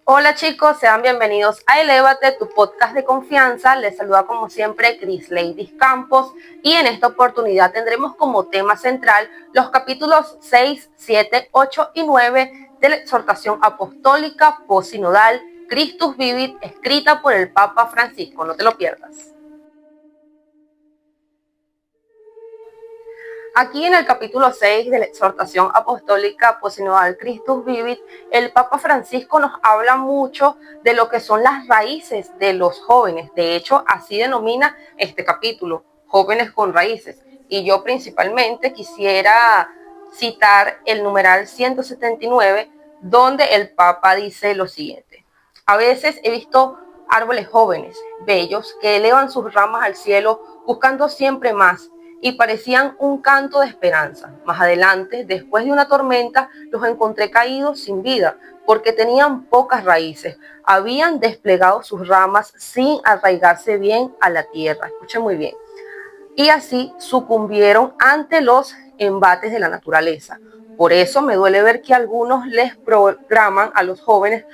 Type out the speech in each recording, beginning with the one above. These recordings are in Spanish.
Hola chicos, sean bienvenidos a Elévate, tu podcast de confianza. Les saluda como siempre Chris Ladies Campos y en esta oportunidad tendremos como tema central los capítulos 6, 7, 8 y 9 de la exhortación apostólica posinodal Christus Vivit, escrita por el Papa Francisco. No te lo pierdas. Aquí en el capítulo 6 de la exhortación apostólica posinodal Christus Vivit, el Papa Francisco nos habla mucho de lo que son las raíces de los jóvenes. De hecho, así denomina este capítulo, jóvenes con raíces. Y yo principalmente quisiera citar el numeral 179, donde el Papa dice lo siguiente: a veces he visto árboles jóvenes, bellos, que elevan sus ramas al cielo buscando siempre más, y parecían un canto de esperanza. Más adelante, después de una tormenta, los encontré caídos sin vida, porque tenían pocas raíces. Habían desplegado sus ramas sin arraigarse bien a la tierra. Escuchen muy bien. Y así sucumbieron ante los embates de la naturaleza. Por eso me duele ver que algunos les programan a los jóvenes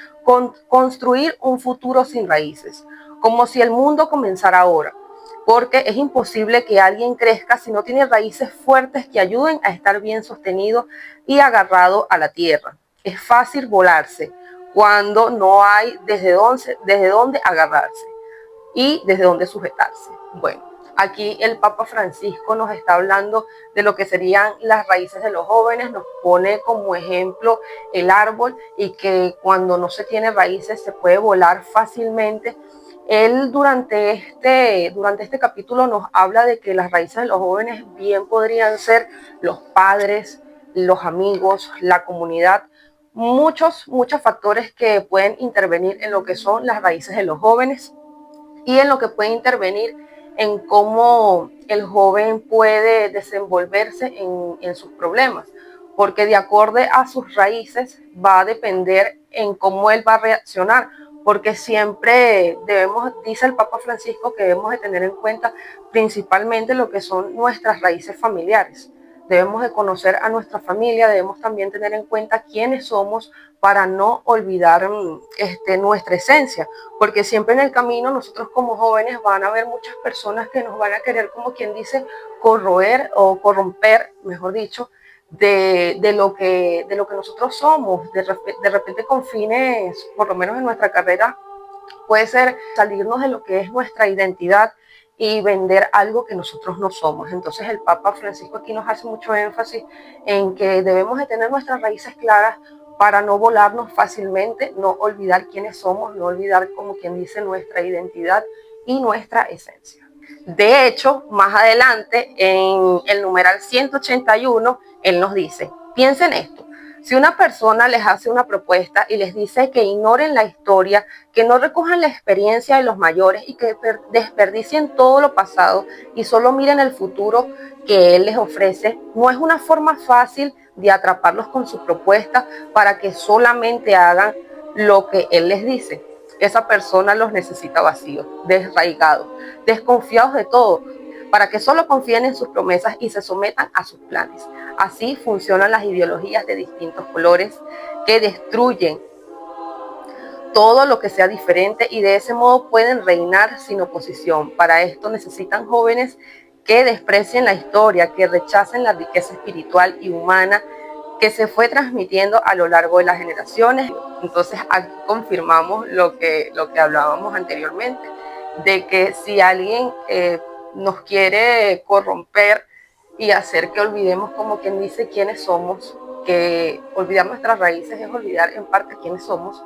construir un futuro sin raíces, como si el mundo comenzara ahora, porque es imposible que alguien crezca si no tiene raíces fuertes que ayuden a estar bien sostenido y agarrado a la tierra. Es fácil volarse cuando no hay desde dónde agarrarse y desde dónde sujetarse. Bueno, aquí el Papa Francisco nos está hablando de lo que serían las raíces de los jóvenes, nos pone como ejemplo el árbol y que cuando no se tiene raíces se puede volar fácilmente. Él durante este capítulo nos habla de que las raíces de los jóvenes bien podrían ser los padres, los amigos, la comunidad, muchos factores que pueden intervenir en lo que son las raíces de los jóvenes y en lo que puede intervenir en cómo el joven puede desenvolverse en sus problemas, porque de acuerdo a sus raíces va a depender en cómo él va a reaccionar, porque siempre debemos, dice el Papa Francisco, que debemos de tener en cuenta principalmente lo que son nuestras raíces familiares. Debemos de conocer a nuestra familia, debemos también tener en cuenta quiénes somos para no olvidar nuestra esencia, porque siempre en el camino nosotros como jóvenes van a haber muchas personas que nos van a querer, como quien dice, corroer o corromper, mejor dicho, de lo que nosotros somos, de repente con fines, por lo menos en nuestra carrera, puede ser salirnos de lo que es nuestra identidad y vender algo que nosotros no somos. Entonces el Papa Francisco aquí nos hace mucho énfasis en que debemos de tener nuestras raíces claras para no volarnos fácilmente, no olvidar quiénes somos, no olvidar, como quien dice, nuestra identidad y nuestra esencia. De hecho, más adelante, en el numeral 181, él nos dice: piensen esto. Si una persona les hace una propuesta y les dice que ignoren la historia, que no recojan la experiencia de los mayores y que desperdicien todo lo pasado y solo miren el futuro que él les ofrece, no es una forma fácil de atraparlos con su propuesta para que solamente hagan lo que él les dice. Esa persona los necesita vacíos, desraigados, desconfiados de todo, para que solo confíen en sus promesas y se sometan a sus planes. Así funcionan las ideologías de distintos colores que destruyen todo lo que sea diferente y de ese modo pueden reinar sin oposición. Para esto necesitan jóvenes que desprecien la historia, que rechacen la riqueza espiritual y humana que se fue transmitiendo a lo largo de las generaciones. Entonces aquí confirmamos lo que hablábamos anteriormente, de que si alguien nos quiere corromper y hacer que olvidemos, como quien dice, quiénes somos, que olvidar nuestras raíces es olvidar en parte quiénes somos.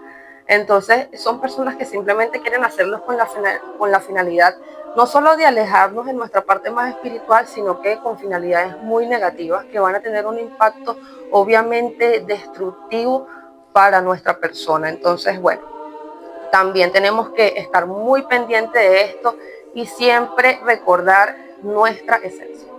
Entonces son personas que simplemente quieren hacerlo con la finalidad no solo de alejarnos de nuestra parte más espiritual, sino que con finalidades muy negativas que van a tener un impacto obviamente destructivo para nuestra persona. Entonces, bueno, también tenemos que estar muy pendientes de esto y siempre recordar nuestra esencia.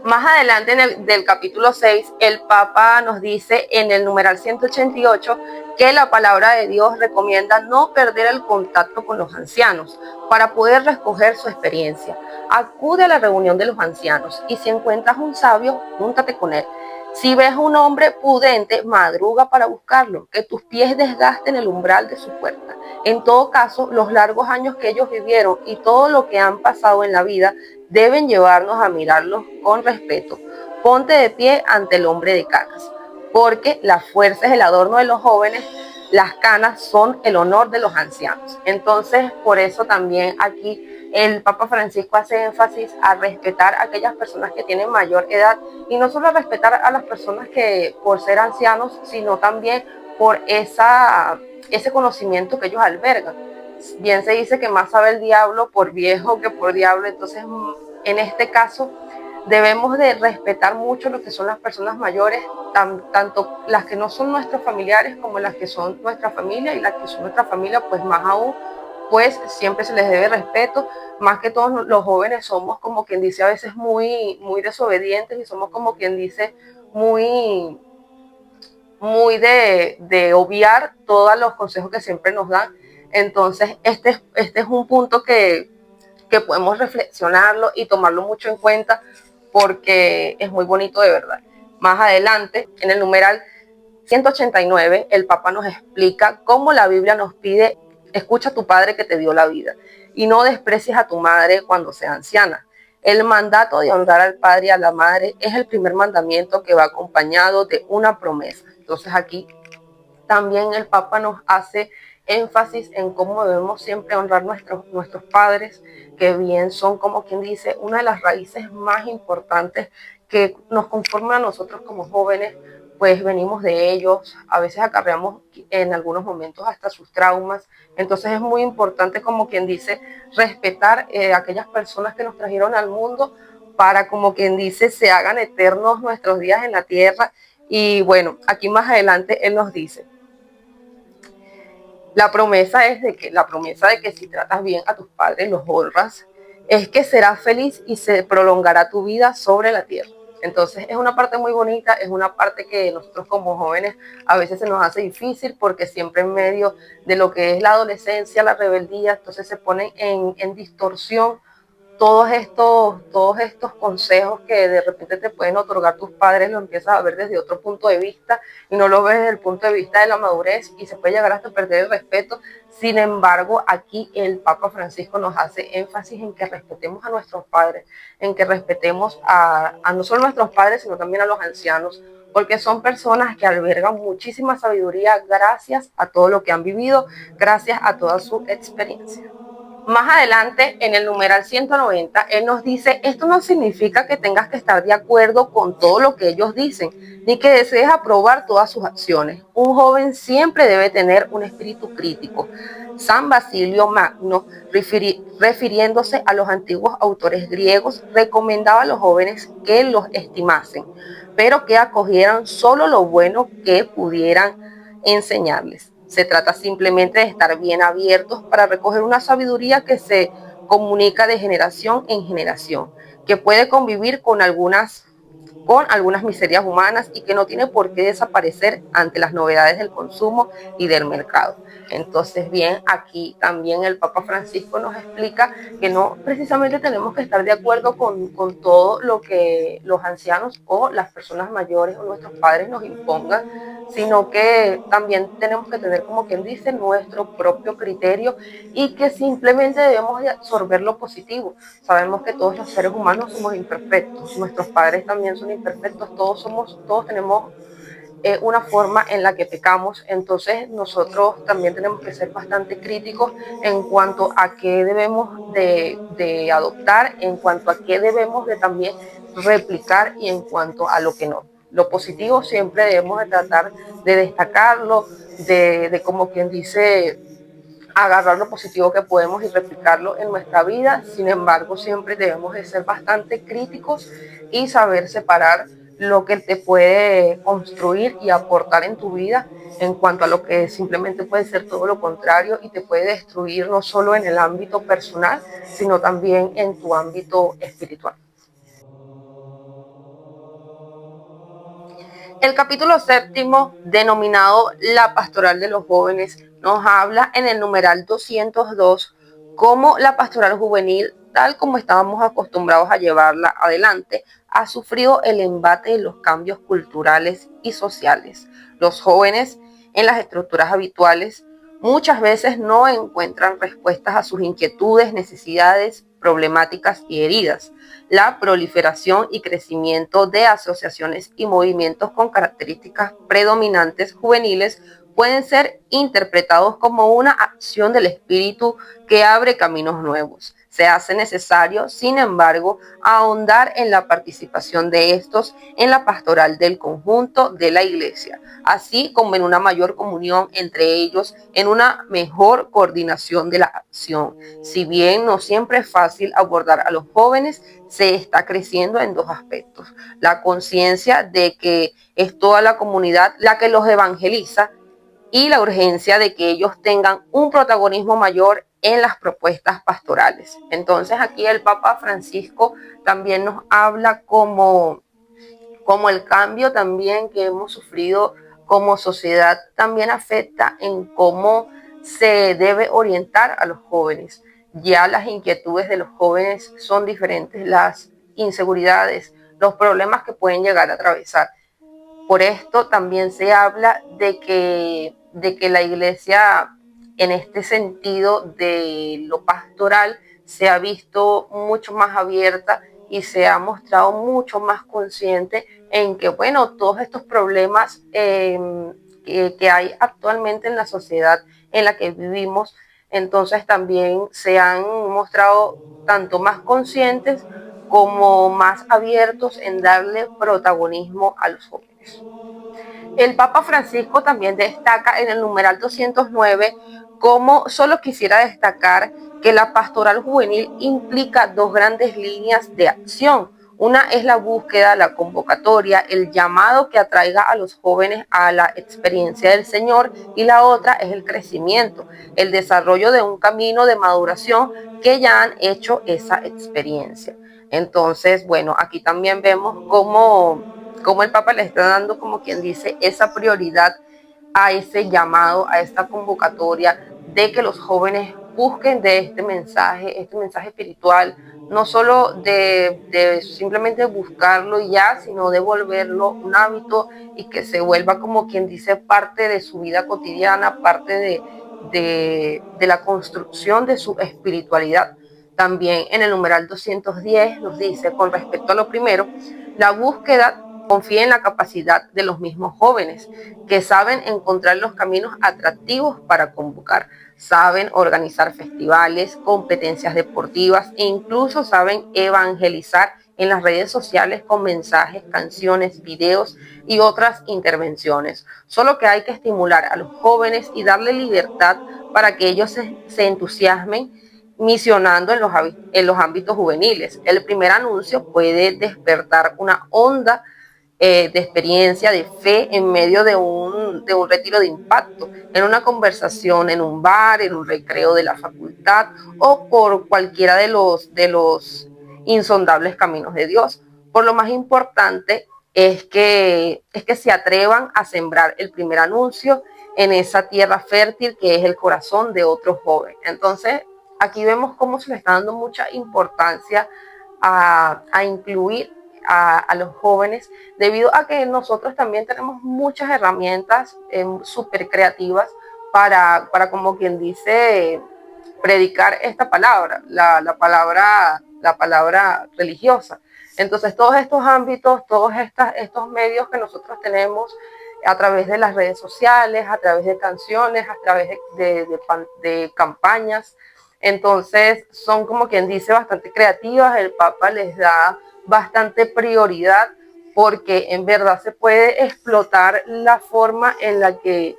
Más adelante del capítulo 6, el Papa nos dice en el numeral 188 que la palabra de Dios recomienda no perder el contacto con los ancianos para poder recoger su experiencia. Acude a la reunión de los ancianos y si encuentras un sabio, júntate con él. Si ves un hombre prudente, madruga para buscarlo, que tus pies desgasten el umbral de su puerta. En todo caso, los largos años que ellos vivieron y todo lo que han pasado en la vida deben llevarnos a mirarlos con respeto. Ponte de pie ante el hombre de canas, porque la fuerza es el adorno de los jóvenes, las canas son el honor de los ancianos. Entonces, por eso también aquí el Papa Francisco hace énfasis a respetar a aquellas personas que tienen mayor edad, y no solo a respetar a las personas que por ser ancianos, sino también por ese conocimiento que ellos albergan. Bien se dice que más sabe el diablo por viejo que por diablo, entonces en este caso debemos de respetar mucho lo que son las personas mayores, tanto las que no son nuestros familiares como las que son nuestra familia, y las que son nuestra familia pues más aún, pues siempre se les debe respeto. Más que todos los jóvenes somos, como quien dice, a veces muy desobedientes, y somos, como quien dice, muy de obviar todos los consejos que siempre nos dan. Entonces este es un punto que podemos reflexionarlo y tomarlo mucho en cuenta, porque es muy bonito de verdad. Más adelante, en el numeral 189, el Papa nos explica cómo la Biblia nos pide: escucha a tu padre que te dio la vida, y no desprecies a tu madre cuando sea anciana. El mandato de honrar al padre y a la madre es el primer mandamiento, que va acompañado de una promesa. Entonces aquí también el Papa nos hace énfasis en cómo debemos siempre honrar nuestros padres, que bien son, como quien dice, una de las raíces más importantes que nos conforman a nosotros como jóvenes, pues venimos de ellos, a veces acarreamos en algunos momentos hasta sus traumas. Entonces es muy importante, como quien dice, respetar a aquellas personas que nos trajeron al mundo, para, como quien dice, se hagan eternos nuestros días en la tierra. Y bueno, aquí más adelante él nos dice: la promesa de que si tratas bien a tus padres, los honras, es que serás feliz y se prolongará tu vida sobre la tierra. Entonces es una parte muy bonita, es una parte que nosotros como jóvenes a veces se nos hace difícil, porque siempre en medio de lo que es la adolescencia, la rebeldía, entonces se ponen en distorsión todos estos consejos que de repente te pueden otorgar tus padres. Lo empiezas a ver desde otro punto de vista, y no lo ves desde el punto de vista de la madurez, y se puede llegar hasta perder el respeto. Sin embargo, aquí el Papa Francisco nos hace énfasis en que respetemos a nuestros padres, en que respetemos a no solo a nuestros padres, sino también a los ancianos, porque son personas que albergan muchísima sabiduría gracias a todo lo que han vivido, gracias a toda su experiencia. Más adelante, en el numeral 190, él nos dice: esto no significa que tengas que estar de acuerdo con todo lo que ellos dicen, ni que desees aprobar todas sus acciones. Un joven siempre debe tener un espíritu crítico. San Basilio Magno, refiriéndose a los antiguos autores griegos, recomendaba a los jóvenes que los estimasen, pero que acogieran solo lo bueno que pudieran enseñarles. Se trata simplemente de estar bien abiertos para recoger una sabiduría que se comunica de generación en generación, que puede convivir con algunas miserias humanas, y que no tiene por qué desaparecer ante las novedades del consumo y del mercado. Entonces, bien, aquí también el Papa Francisco nos explica que no precisamente tenemos que estar de acuerdo con todo lo que los ancianos o las personas mayores o nuestros padres nos impongan, sino que también tenemos que tener, como quien dice, nuestro propio criterio, y que simplemente debemos de absorber lo positivo. Sabemos que todos los seres humanos somos imperfectos, nuestros padres también son imperfectos, todos tenemos una forma en la que pecamos. Entonces nosotros también tenemos que ser bastante críticos en cuanto a qué debemos de adoptar, en cuanto a qué debemos de también replicar, y en cuanto a lo que no. Lo positivo siempre debemos de tratar de destacarlo, como quien dice, agarrar lo positivo que podemos y replicarlo en nuestra vida. Sin embargo, siempre debemos de ser bastante críticos y saber separar lo que te puede construir y aportar en tu vida, en cuanto a lo que simplemente puede ser todo lo contrario y te puede destruir, no solo en el ámbito personal, sino también en tu ámbito espiritual. El capítulo séptimo, denominado La Pastoral de los Jóvenes, nos habla en el numeral 202 cómo la pastoral juvenil tal como estábamos acostumbrados a llevarla adelante, ha sufrido el embate de los cambios culturales y sociales. Los jóvenes en las estructuras habituales muchas veces no encuentran respuestas a sus inquietudes, necesidades, problemáticas y heridas. La proliferación y crecimiento de asociaciones y movimientos con características predominantes juveniles pueden ser interpretados como una acción del espíritu que abre caminos nuevos. Se hace necesario, sin embargo, ahondar en la participación de estos en la pastoral del conjunto de la Iglesia, así como en una mayor comunión entre ellos, en una mejor coordinación de la acción. Si bien no siempre es fácil abordar a los jóvenes, se está creciendo en dos aspectos: la conciencia de que es toda la comunidad la que los evangeliza, y la urgencia de que ellos tengan un protagonismo mayor en las propuestas pastorales. Entonces aquí el Papa Francisco también nos habla como el cambio también que hemos sufrido como sociedad también afecta en cómo se debe orientar a los jóvenes. Ya las inquietudes de los jóvenes son diferentes, las inseguridades, los problemas que pueden llegar a atravesar. Por esto también se habla de que la iglesia, en este sentido de lo pastoral, se ha visto mucho más abierta y se ha mostrado mucho más consciente en que, bueno, todos estos problemas que hay actualmente en la sociedad en la que vivimos, entonces también se han mostrado tanto más conscientes como más abiertos en darle protagonismo a los jóvenes. El Papa Francisco también destaca en el numeral 209 cómo solo quisiera destacar que la pastoral juvenil implica dos grandes líneas de acción. Una es la búsqueda, la convocatoria, el llamado que atraiga a los jóvenes a la experiencia del Señor, y la otra es el crecimiento, el desarrollo de un camino de maduración que ya han hecho esa experiencia. Entonces, bueno, aquí también vemos cómo el Papa le está dando, como quien dice, esa prioridad a ese llamado, a esta convocatoria de que los jóvenes busquen de este mensaje espiritual, no solo de simplemente buscarlo y ya, sino de volverlo un hábito y que se vuelva, como quien dice, parte de su vida cotidiana, parte de la construcción de su espiritualidad. También en el numeral 210 nos dice, con respecto a lo primero, la búsqueda confía en la capacidad de los mismos jóvenes, que saben encontrar los caminos atractivos para convocar, saben organizar festivales, competencias deportivas e incluso saben evangelizar en las redes sociales con mensajes, canciones, videos y otras intervenciones. Solo que hay que estimular a los jóvenes y darle libertad para que ellos se entusiasmen misionando en los ámbitos juveniles. El primer anuncio puede despertar una onda de experiencia, de fe, en medio de un retiro de impacto, en una conversación, en un bar, en un recreo de la facultad o por cualquiera de los insondables caminos de Dios. Por lo más importante es que se atrevan a sembrar el primer anuncio en esa tierra fértil que es el corazón de otro joven. Entonces, aquí vemos cómo se le está dando mucha importancia a incluir a los jóvenes, debido a que nosotros también tenemos muchas herramientas súper creativas como quien dice, predicar esta palabra, la palabra religiosa. Entonces, todos estos ámbitos, estos medios que nosotros tenemos a través de las redes sociales, a través de canciones, a través de campañas, entonces son, como quien dice, bastante creativas. El Papa les da bastante prioridad porque en verdad se puede explotar la forma en la que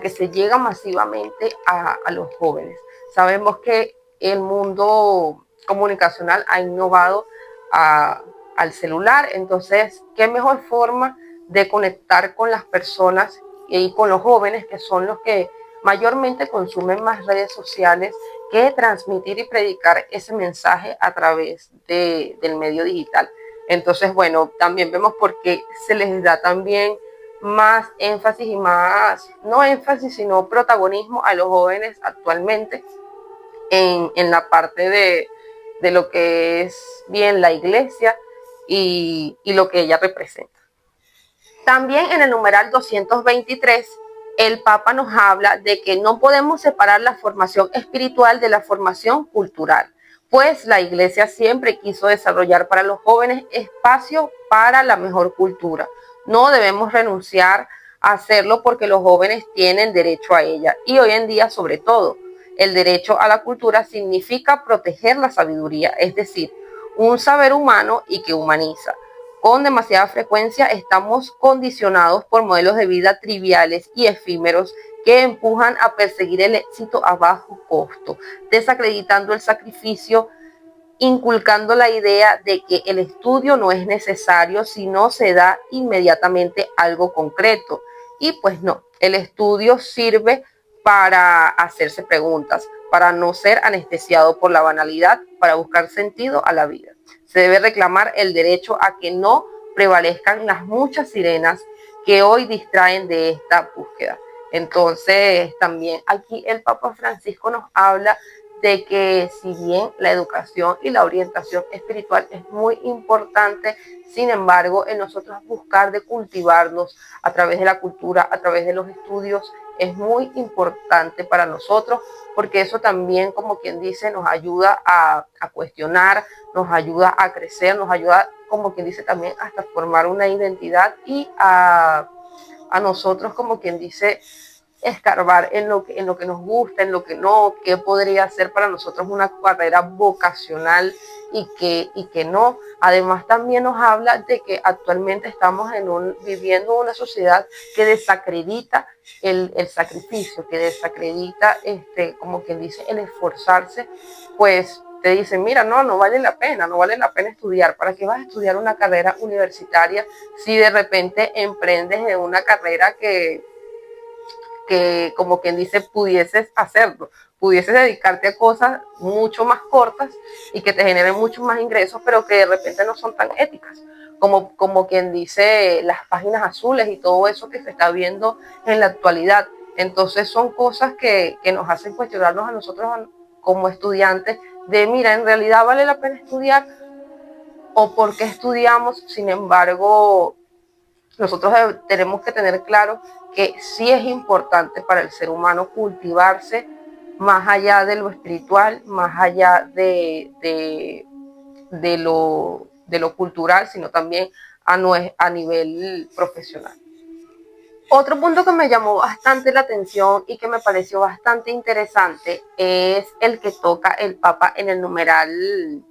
se llega masivamente a los jóvenes. Sabemos que el mundo comunicacional ha innovado al celular, entonces, ¿qué mejor forma de conectar con las personas y con los jóvenes, que son los que mayormente consumen más redes sociales, que transmitir y predicar ese mensaje a través del medio digital? Entonces, bueno, también vemos por qué se les da también más énfasis y más, no énfasis, sino protagonismo a los jóvenes actualmente en la parte de lo que es bien la iglesia y lo que ella representa. También en el numeral 223, el Papa nos habla de que no podemos separar la formación espiritual de la formación cultural, pues la Iglesia siempre quiso desarrollar para los jóvenes espacio para la mejor cultura. No debemos renunciar a hacerlo porque los jóvenes tienen derecho a ella y hoy en día sobre todo. El derecho a la cultura significa proteger la sabiduría, es decir, un saber humano y que humaniza. Con demasiada frecuencia estamos condicionados por modelos de vida triviales y efímeros que empujan a perseguir el éxito a bajo costo, desacreditando el sacrificio, inculcando la idea de que el estudio no es necesario si no se da inmediatamente algo concreto. Y pues no, el estudio sirve para hacerse preguntas, para no ser anestesiado por la banalidad, para buscar sentido a la vida. Se debe reclamar el derecho a que no prevalezcan las muchas sirenas que hoy distraen de esta búsqueda. Entonces, también aquí el Papa Francisco nos habla de que si bien la educación y la orientación espiritual es muy importante, sin embargo, en nosotros buscar de cultivarnos a través de la cultura, a través de los estudios, es muy importante para nosotros, porque eso también, como quien dice, nos ayuda a cuestionar, nos ayuda a crecer, nos ayuda, como quien dice, también hasta formar una identidad y a nosotros, como quien dice, escarbar en lo que nos gusta, en lo que no, qué podría ser para nosotros una carrera vocacional y que no. Además también nos habla de que actualmente estamos viviendo una sociedad que desacredita el sacrificio, que desacredita, como quien dice, el esforzarse, pues te dicen, mira, no vale la pena, no vale la pena estudiar. ¿Para qué vas a estudiar una carrera universitaria si de repente emprendes en una carrera que como quien dice, pudieses hacerlo, pudieses dedicarte a cosas mucho más cortas y que te generen muchos más ingresos, pero que de repente no son tan éticas, como quien dice las páginas azules y todo eso que se está viendo en la actualidad? Entonces son cosas que nos hacen cuestionarnos a nosotros como estudiantes de, mira, en realidad vale la pena estudiar o por qué estudiamos. Sin embargo, nosotros tenemos que tener claro que sí es importante para el ser humano cultivarse más allá de lo espiritual, más allá de lo cultural, sino también a nivel profesional. Otro punto que me llamó bastante la atención y que me pareció bastante interesante es el que toca el Papa en el numeral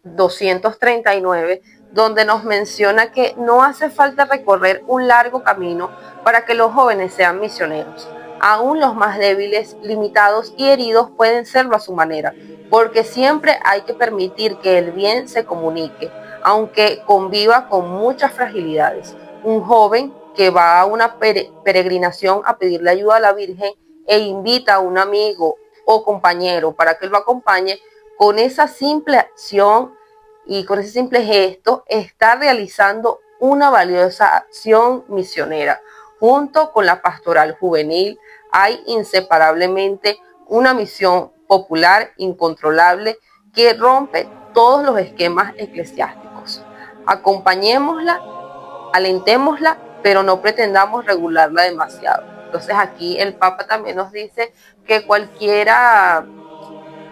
239, donde nos menciona que no hace falta recorrer un largo camino para que los jóvenes sean misioneros. Aún los más débiles, limitados y heridos pueden serlo a su manera, porque siempre hay que permitir que el bien se comunique, aunque conviva con muchas fragilidades. Un joven que va a una peregrinación a pedirle ayuda a la Virgen e invita a un amigo o compañero para que lo acompañe, con esa simple acción y con ese simple gesto está realizando una valiosa acción misionera. Junto con la pastoral juvenil hay inseparablemente una misión popular incontrolable que rompe todos los esquemas eclesiásticos. Acompañémosla, alentémosla, pero no pretendamos regularla demasiado. Entonces aquí el Papa también nos dice que cualquiera,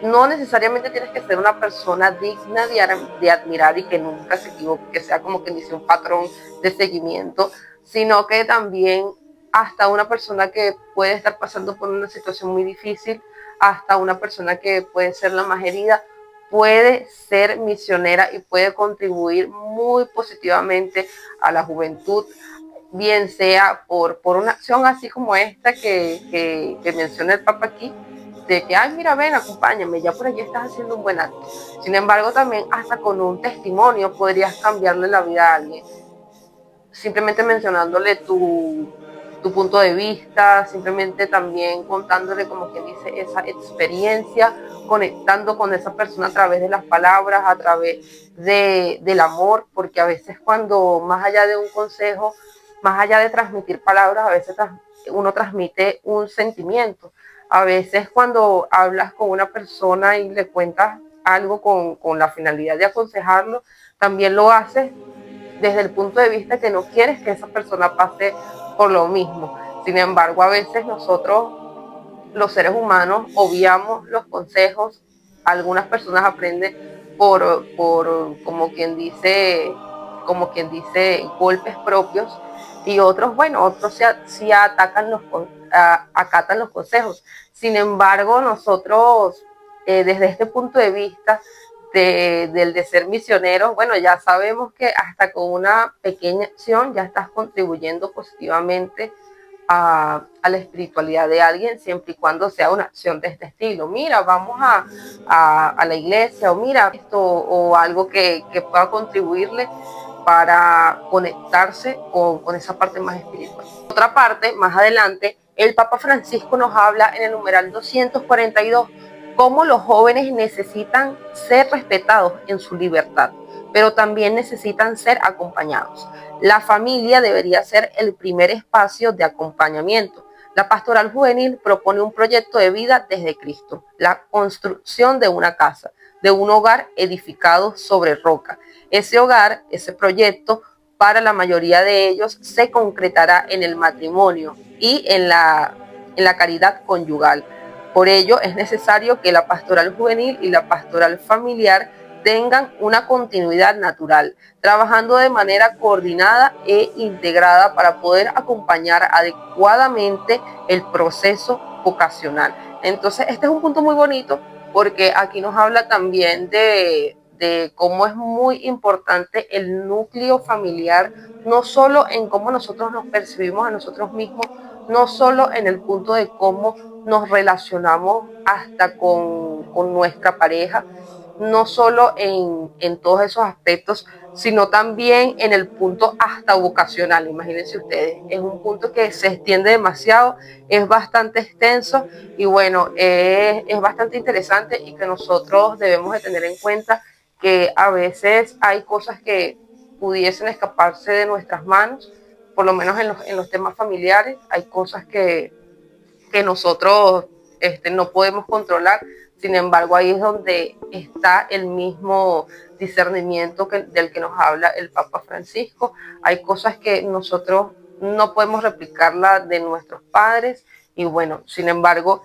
no necesariamente tienes que ser una persona digna de admirar y que nunca se equivoque, que sea como quien dice un patrón de seguimiento, sino que también hasta una persona que puede estar pasando por una situación muy difícil, hasta una persona que puede ser la más herida, puede ser misionera y puede contribuir muy positivamente a la juventud, bien sea por una acción así como esta que menciona el Papa aquí, de que, ay, mira, ven, acompáñame, ya por allí estás haciendo un buen acto. Sin embargo, también hasta con un testimonio podrías cambiarle la vida a alguien, simplemente mencionándole tu punto de vista, simplemente también contándole, como quien dice, esa experiencia, conectando con esa persona a través de las palabras, a través del amor, porque a veces cuando más allá de un consejo, más allá de transmitir palabras, a veces uno transmite un sentimiento. A veces cuando hablas con una persona y le cuentas algo con la finalidad de aconsejarlo, también lo haces desde el punto de vista que no quieres que esa persona pase por lo mismo. Sin embargo, a veces nosotros, los seres humanos, obviamos los consejos. Algunas personas aprenden por como quien dice, golpes propios, y otros, bueno, otros sí acatan los consejos. Sin embargo, nosotros, desde este punto de vista del de ser misioneros, bueno, ya sabemos que hasta con una pequeña acción ya estás contribuyendo positivamente a la espiritualidad de alguien, siempre y cuando sea una acción de este estilo. Mira, vamos a la iglesia, o mira esto, o algo que pueda contribuirle para conectarse con esa parte más espiritual. Otra parte, más adelante, el Papa Francisco nos habla en el numeral 242 cómo los jóvenes necesitan ser respetados en su libertad, pero también necesitan ser acompañados. La familia debería ser el primer espacio de acompañamiento. La pastoral juvenil propone un proyecto de vida desde Cristo, la construcción de una casa, de un hogar edificado sobre roca. Ese hogar, ese proyecto, para la mayoría de ellos se concretará en el matrimonio y en la caridad conyugal. Por ello es necesario que la pastoral juvenil y la pastoral familiar tengan una continuidad natural, trabajando de manera coordinada e integrada para poder acompañar adecuadamente el proceso vocacional. Entonces, este es un punto muy bonito porque aquí nos habla también de cómo es muy importante el núcleo familiar, no solo en cómo nosotros nos percibimos a nosotros mismos, no solo en el punto de cómo nos relacionamos hasta con nuestra pareja, no solo en todos esos aspectos, sino también en el punto hasta vocacional. Imagínense ustedes, es un punto que se extiende demasiado, es bastante extenso y bueno, es bastante interesante, y que nosotros debemos de tener en cuenta que a veces hay cosas que pudiesen escaparse de nuestras manos, por lo menos en los temas familiares, hay cosas que nosotros no podemos controlar. Sin embargo, ahí es donde está el mismo discernimiento del que nos habla el Papa Francisco. Hay cosas que nosotros no podemos replicarla de nuestros padres, y bueno, sin embargo,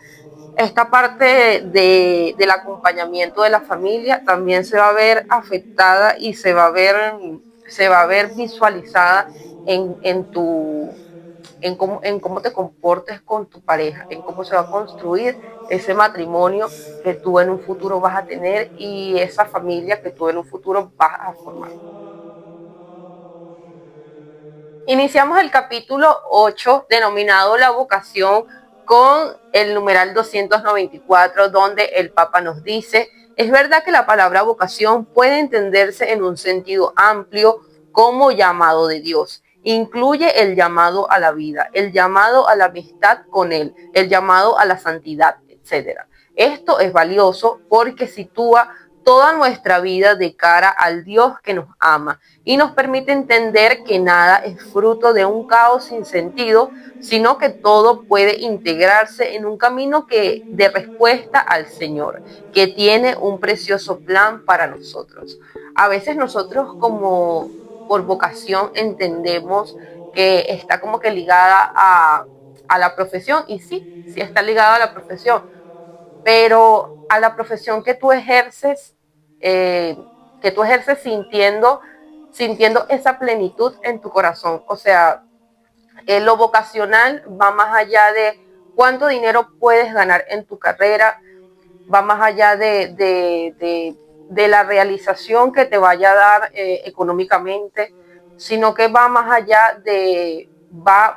esta parte del acompañamiento de la familia también se va a ver afectada y se va a ver visualizada en cómo te comportes con tu pareja, en cómo se va a construir ese matrimonio que tú en un futuro vas a tener, y esa familia que tú en un futuro vas a formar. Iniciamos el capítulo 8 denominado La vocación con el numeral 294, donde el Papa nos dice: es verdad que la palabra vocación puede entenderse en un sentido amplio como llamado de Dios. Incluye el llamado a la vida, el llamado a la amistad con Él, el llamado a la santidad, etc. Esto es valioso porque sitúa toda nuestra vida de cara al Dios que nos ama y nos permite entender que nada es fruto de un caos sin sentido, sino que todo puede integrarse en un camino de respuesta al Señor, que tiene un precioso plan para nosotros. A veces nosotros, como por vocación, entendemos que está como que ligada a la profesión, y sí está ligada a la profesión, pero a la profesión que tú ejerces sintiendo esa plenitud en tu corazón. O sea, lo vocacional va más allá de cuánto dinero puedes ganar en tu carrera, va más allá de la realización que te vaya a dar económicamente, sino que va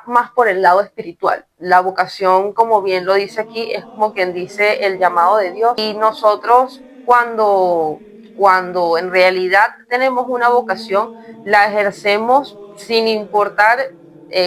más por el lado espiritual. La vocación, como bien lo dice aquí, es como quien dice el llamado de Dios. Y nosotros, cuando en realidad tenemos una vocación, la ejercemos sin importar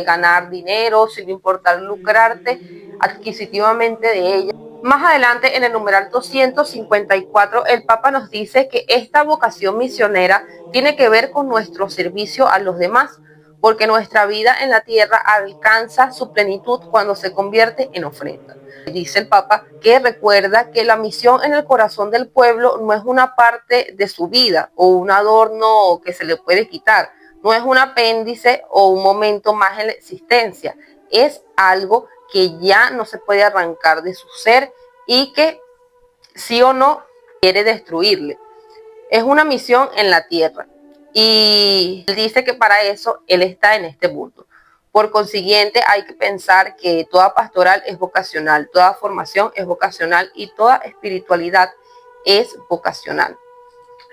ganar dinero, sin importar lucrarte adquisitivamente de ella. Más adelante, en el numeral 254, el Papa nos dice que esta vocación misionera tiene que ver con nuestro servicio a los demás, porque nuestra vida en la tierra alcanza su plenitud cuando se convierte en ofrenda. Dice el Papa que recuerda que la misión en el corazón del pueblo no es una parte de su vida o un adorno que se le puede quitar, no es un apéndice o un momento más en la existencia, es algo que ya no se puede arrancar de su ser y que sí o no quiere destruirle. Es una misión en la tierra y él dice que para eso él está en este mundo. Por consiguiente, hay que pensar que toda pastoral es vocacional, toda formación es vocacional y toda espiritualidad es vocacional.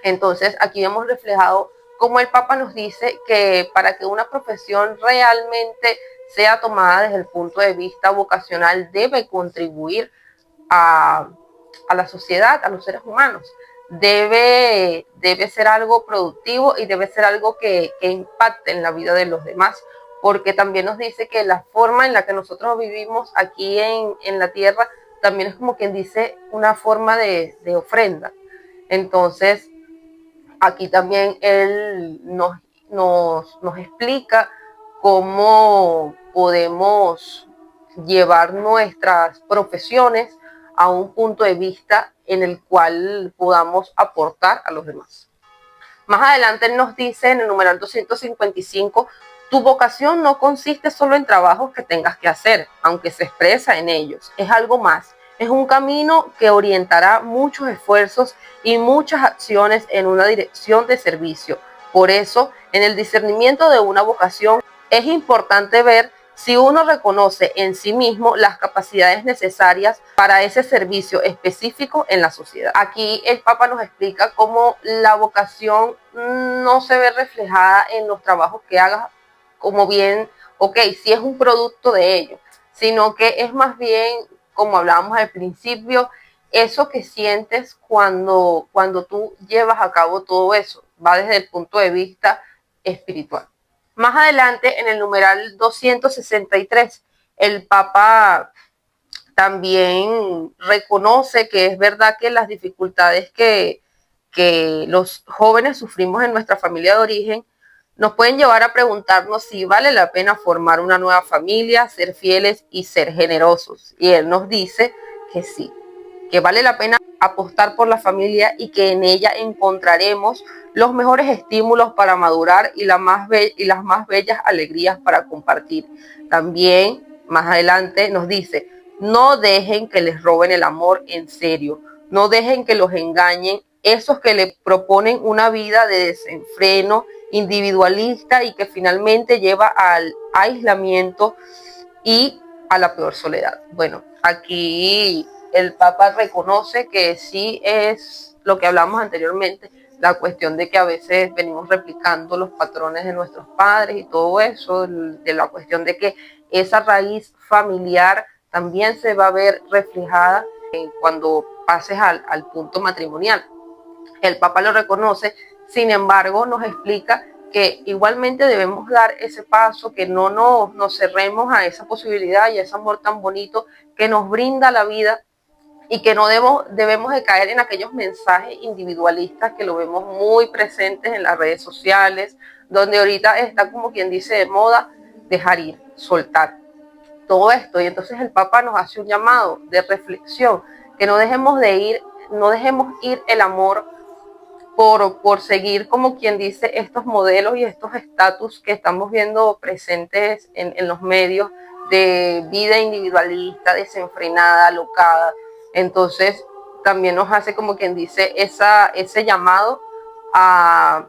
Entonces, aquí hemos reflejado cómo el Papa nos dice que para que una profesión realmente sea tomada desde el punto de vista vocacional, debe contribuir a la sociedad, a los seres humanos. Debe ser algo productivo y debe ser algo que impacte en la vida de los demás, porque también nos dice que la forma en la que nosotros vivimos aquí en la tierra también es como quien dice una forma de ofrenda. Entonces, aquí también él nos explica cómo podemos llevar nuestras profesiones a un punto de vista en el cual podamos aportar a los demás. Más adelante él nos dice en el numeral 255, tu vocación no consiste solo en trabajos que tengas que hacer, aunque se expresa en ellos, es algo más. Es un camino que orientará muchos esfuerzos y muchas acciones en una dirección de servicio. Por eso, en el discernimiento de una vocación, es importante ver si uno reconoce en sí mismo las capacidades necesarias para ese servicio específico en la sociedad. Aquí el Papa nos explica cómo la vocación no se ve reflejada en los trabajos que hagas como bien, ok, si es un producto de ello, sino que es más bien, como hablábamos al principio, eso que sientes cuando tú llevas a cabo todo eso, va desde el punto de vista espiritual. Más adelante, en el numeral 263, el Papa también reconoce que es verdad que las dificultades que los jóvenes sufrimos en nuestra familia de origen nos pueden llevar a preguntarnos si vale la pena formar una nueva familia, ser fieles y ser generosos. Y él nos dice que sí, que vale la pena apostar por la familia y que en ella encontraremos los mejores estímulos para madurar y las más bellas alegrías para compartir. También más adelante nos dice, no dejen que les roben el amor en serio, no dejen que los engañen esos que le proponen una vida de desenfreno individualista y que finalmente lleva al aislamiento y a la peor soledad. Bueno, aquí el Papa reconoce que sí es lo que hablamos anteriormente, la cuestión de que a veces venimos replicando los patrones de nuestros padres y todo eso, de la cuestión de que esa raíz familiar también se va a ver reflejada cuando pases al punto matrimonial. El Papa lo reconoce, sin embargo nos explica que igualmente debemos dar ese paso, que no nos cerremos a esa posibilidad y a ese amor tan bonito que nos brinda la vida y que no debemos de caer en aquellos mensajes individualistas que lo vemos muy presentes en las redes sociales, donde ahorita está como quien dice de moda dejar ir, soltar todo esto. Y entonces el Papa nos hace un llamado de reflexión, que no dejemos ir el amor por seguir, como quien dice, estos modelos y estos estatus que estamos viendo presentes en los medios de vida individualista, desenfrenada, alocada. Entonces, también nos hace, como quien dice, ese llamado a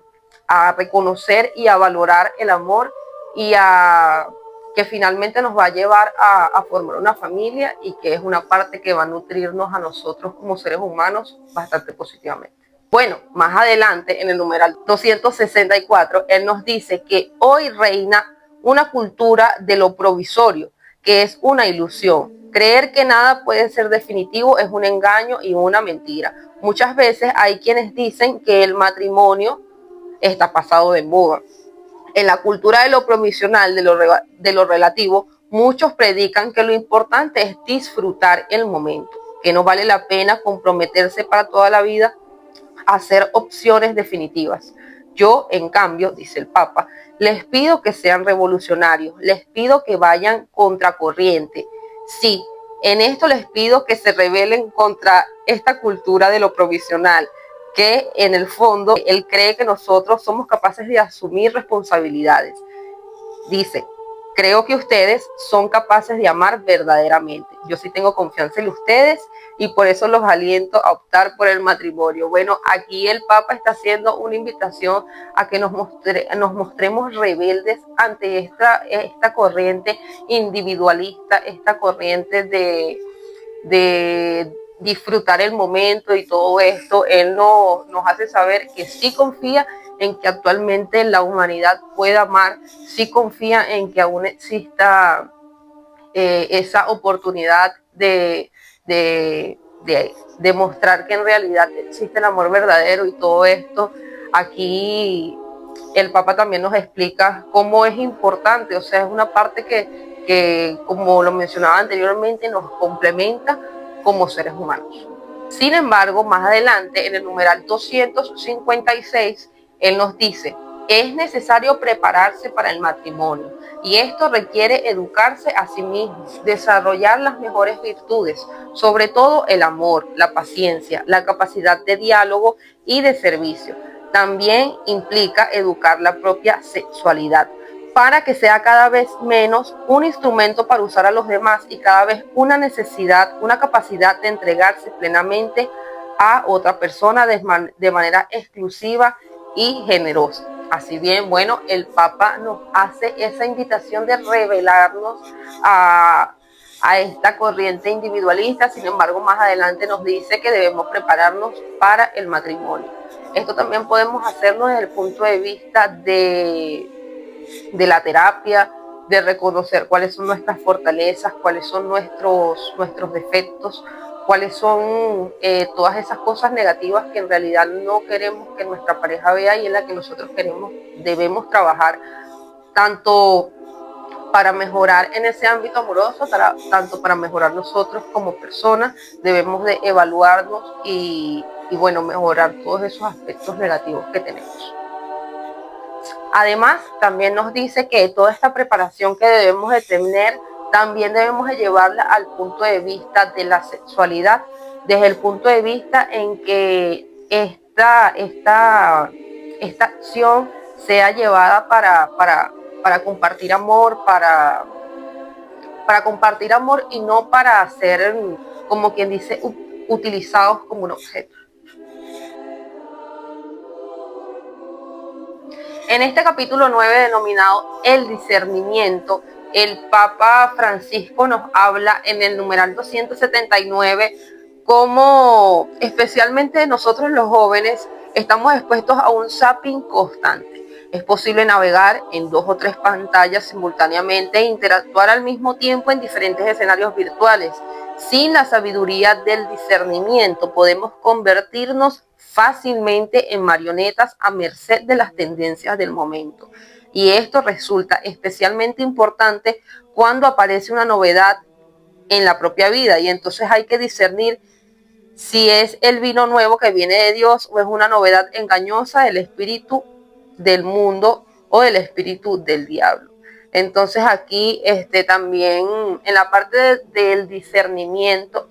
reconocer y a valorar el amor y a que finalmente nos va a llevar a formar una familia y que es una parte que va a nutrirnos a nosotros como seres humanos bastante positivamente. Bueno, más adelante en el numeral 264, él nos dice que hoy reina una cultura de lo provisorio, que es una ilusión. Creer que nada puede ser definitivo es un engaño y una mentira. Muchas veces hay quienes dicen que el matrimonio está pasado de moda. En la cultura de lo provisional, de lo relativo, muchos predican que lo importante es disfrutar el momento, que no vale la pena comprometerse para toda la vida, hacer opciones definitivas. Yo, en cambio, dice el Papa, les pido que sean revolucionarios, les pido que vayan contracorriente. Sí, en esto les pido que se rebelen contra esta cultura de lo provisional, que en el fondo él cree que nosotros somos capaces de asumir responsabilidades. Dice, creo que ustedes son capaces de amar verdaderamente. Yo sí tengo confianza en ustedes y por eso los aliento a optar por el matrimonio. Bueno, aquí el Papa está haciendo una invitación a que nos mostremos rebeldes ante esta corriente individualista, esta corriente de disfrutar el momento y todo esto. Él nos hace saber que sí confía en que actualmente la humanidad pueda amar, sí confía en que aún exista esa oportunidad de demostrar que en realidad existe el amor verdadero y todo esto. Aquí el Papa también nos explica cómo es importante, o sea, es una parte que como lo mencionaba anteriormente, nos complementa como seres humanos. Sin embargo, más adelante, en el numeral 256, él nos dice, es necesario prepararse para el matrimonio y esto requiere educarse a sí mismo, desarrollar las mejores virtudes, sobre todo el amor, la paciencia, la capacidad de diálogo y de servicio. También implica educar la propia sexualidad para que sea cada vez menos un instrumento para usar a los demás y cada vez una necesidad, una capacidad de entregarse plenamente a otra persona de manera exclusiva y generosa. Así bien, bueno, el Papa nos hace esa invitación de revelarnos a esta corriente individualista. Sin embargo, más adelante nos dice que debemos prepararnos para el matrimonio. Esto también podemos hacerlo desde el punto de vista de la terapia, de reconocer cuáles son nuestras fortalezas, cuáles son nuestros defectos, cuáles son todas esas cosas negativas que en realidad no queremos que nuestra pareja vea y en la que nosotros debemos trabajar tanto para mejorar en ese ámbito amoroso, tanto para mejorar nosotros como personas. Debemos de evaluarnos y bueno, mejorar todos esos aspectos negativos que tenemos. Además, también nos dice que toda esta preparación que debemos de tener, también debemos de llevarla al punto de vista de la sexualidad, desde el punto de vista en que esta acción sea llevada para compartir amor, para compartir amor y no para ser, como quien dice, utilizados como un objeto. En este capítulo 9 denominado El discernimiento, el Papa Francisco nos habla en el numeral 279 cómo especialmente nosotros los jóvenes estamos expuestos a un zapping constante. Es posible navegar en 2 o 3 pantallas simultáneamente e interactuar al mismo tiempo en diferentes escenarios virtuales. Sin la sabiduría del discernimiento podemos convertirnos fácilmente en marionetas a merced de las tendencias del momento. Y esto resulta especialmente importante cuando aparece una novedad en la propia vida y entonces hay que discernir si es el vino nuevo que viene de Dios o es una novedad engañosa del espíritu del mundo o del espíritu del diablo. Entonces aquí también en la parte del discernimiento,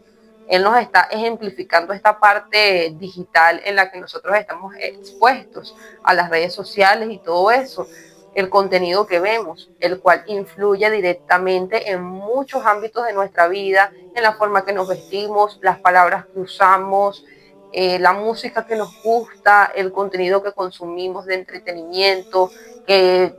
él nos está ejemplificando esta parte digital en la que nosotros estamos expuestos a las redes sociales y todo eso, el contenido que vemos, el cual influye directamente en muchos ámbitos de nuestra vida, en la forma que nos vestimos, las palabras que usamos, la música que nos gusta, el contenido que consumimos de entretenimiento, que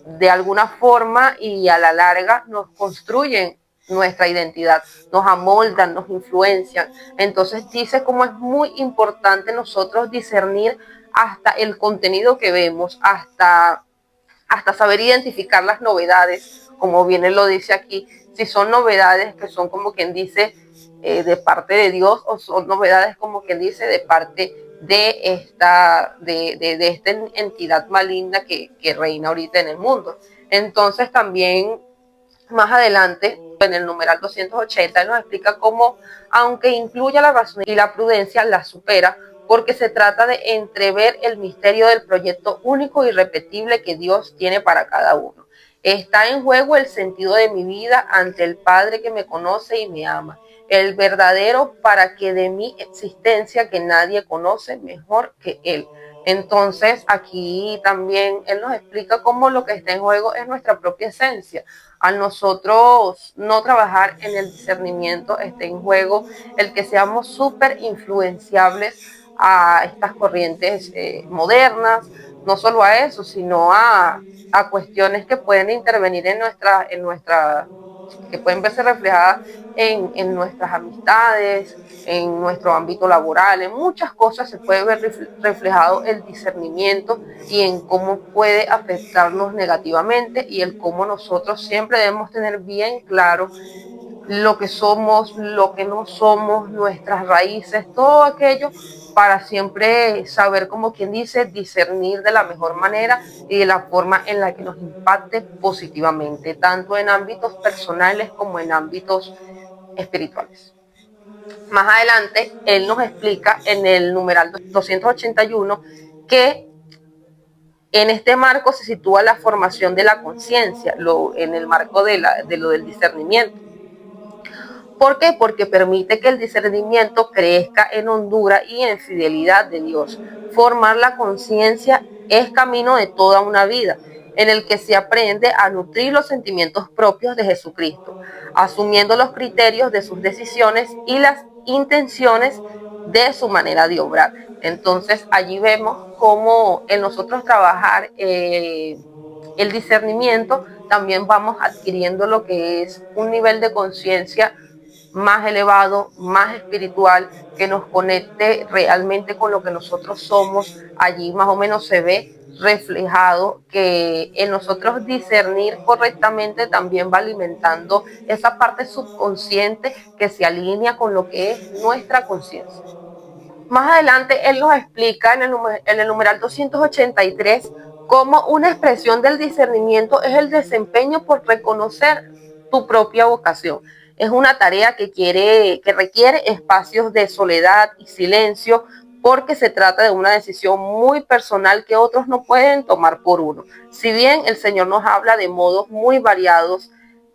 de alguna forma y a la larga nos construyen nuestra identidad, nos amoldan, nos influencian. Entonces dice cómo es muy importante nosotros discernir hasta el contenido que vemos, hasta saber identificar las novedades, como bien él lo dice aquí, si son novedades que son como quien dice de parte de Dios o son novedades como quien dice de parte de esta entidad maligna que reina ahorita en el mundo. Entonces también más adelante, en el numeral 280, nos explica cómo, aunque incluya la razón y la prudencia, la supera, porque se trata de entrever el misterio del proyecto único y irrepetible que Dios tiene para cada uno. Está en juego el sentido de mi vida ante el Padre que me conoce y me ama, el verdadero para que de mi existencia que nadie conoce mejor que Él. Entonces aquí también Él nos explica cómo lo que está en juego es nuestra propia esencia. Al nosotros no trabajar en el discernimiento, está en juego el que seamos súper influenciables a estas corrientes modernas, no solo a eso, sino a cuestiones que pueden intervenir que pueden verse reflejadas en nuestras amistades, en nuestro ámbito laboral, en muchas cosas se puede ver reflejado el discernimiento y en cómo puede afectarnos negativamente y el cómo nosotros siempre debemos tener bien claro lo que somos, lo que no somos, nuestras raíces, todo aquello para siempre saber, como quien dice, discernir de la mejor manera y de la forma en la que nos impacte positivamente, tanto en ámbitos personales como en ámbitos espirituales. Más adelante, él nos explica en el numeral 281 que en este marco se sitúa la formación de la conciencia, en el marco de lo del discernimiento. ¿Por qué? Porque permite que el discernimiento crezca en hondura y en fidelidad de Dios. Formar la conciencia es camino de toda una vida, en el que se aprende a nutrir los sentimientos propios de Jesucristo, asumiendo los criterios de sus decisiones y las intenciones de su manera de obrar. Entonces allí vemos cómo en nosotros trabajar el discernimiento también vamos adquiriendo lo que es un nivel de conciencia más elevado, más espiritual, que nos conecte realmente con lo que nosotros somos. Allí más o menos se ve reflejado que en nosotros discernir correctamente también va alimentando esa parte subconsciente que se alinea con lo que es nuestra conciencia. Más adelante él nos explica en el numeral 283 cómo una expresión del discernimiento es el desempeño por reconocer tu propia vocación. Es una tarea que requiere espacios de soledad y silencio, porque se trata de una decisión muy personal que otros no pueden tomar por uno. Si bien el Señor nos habla de modos muy variados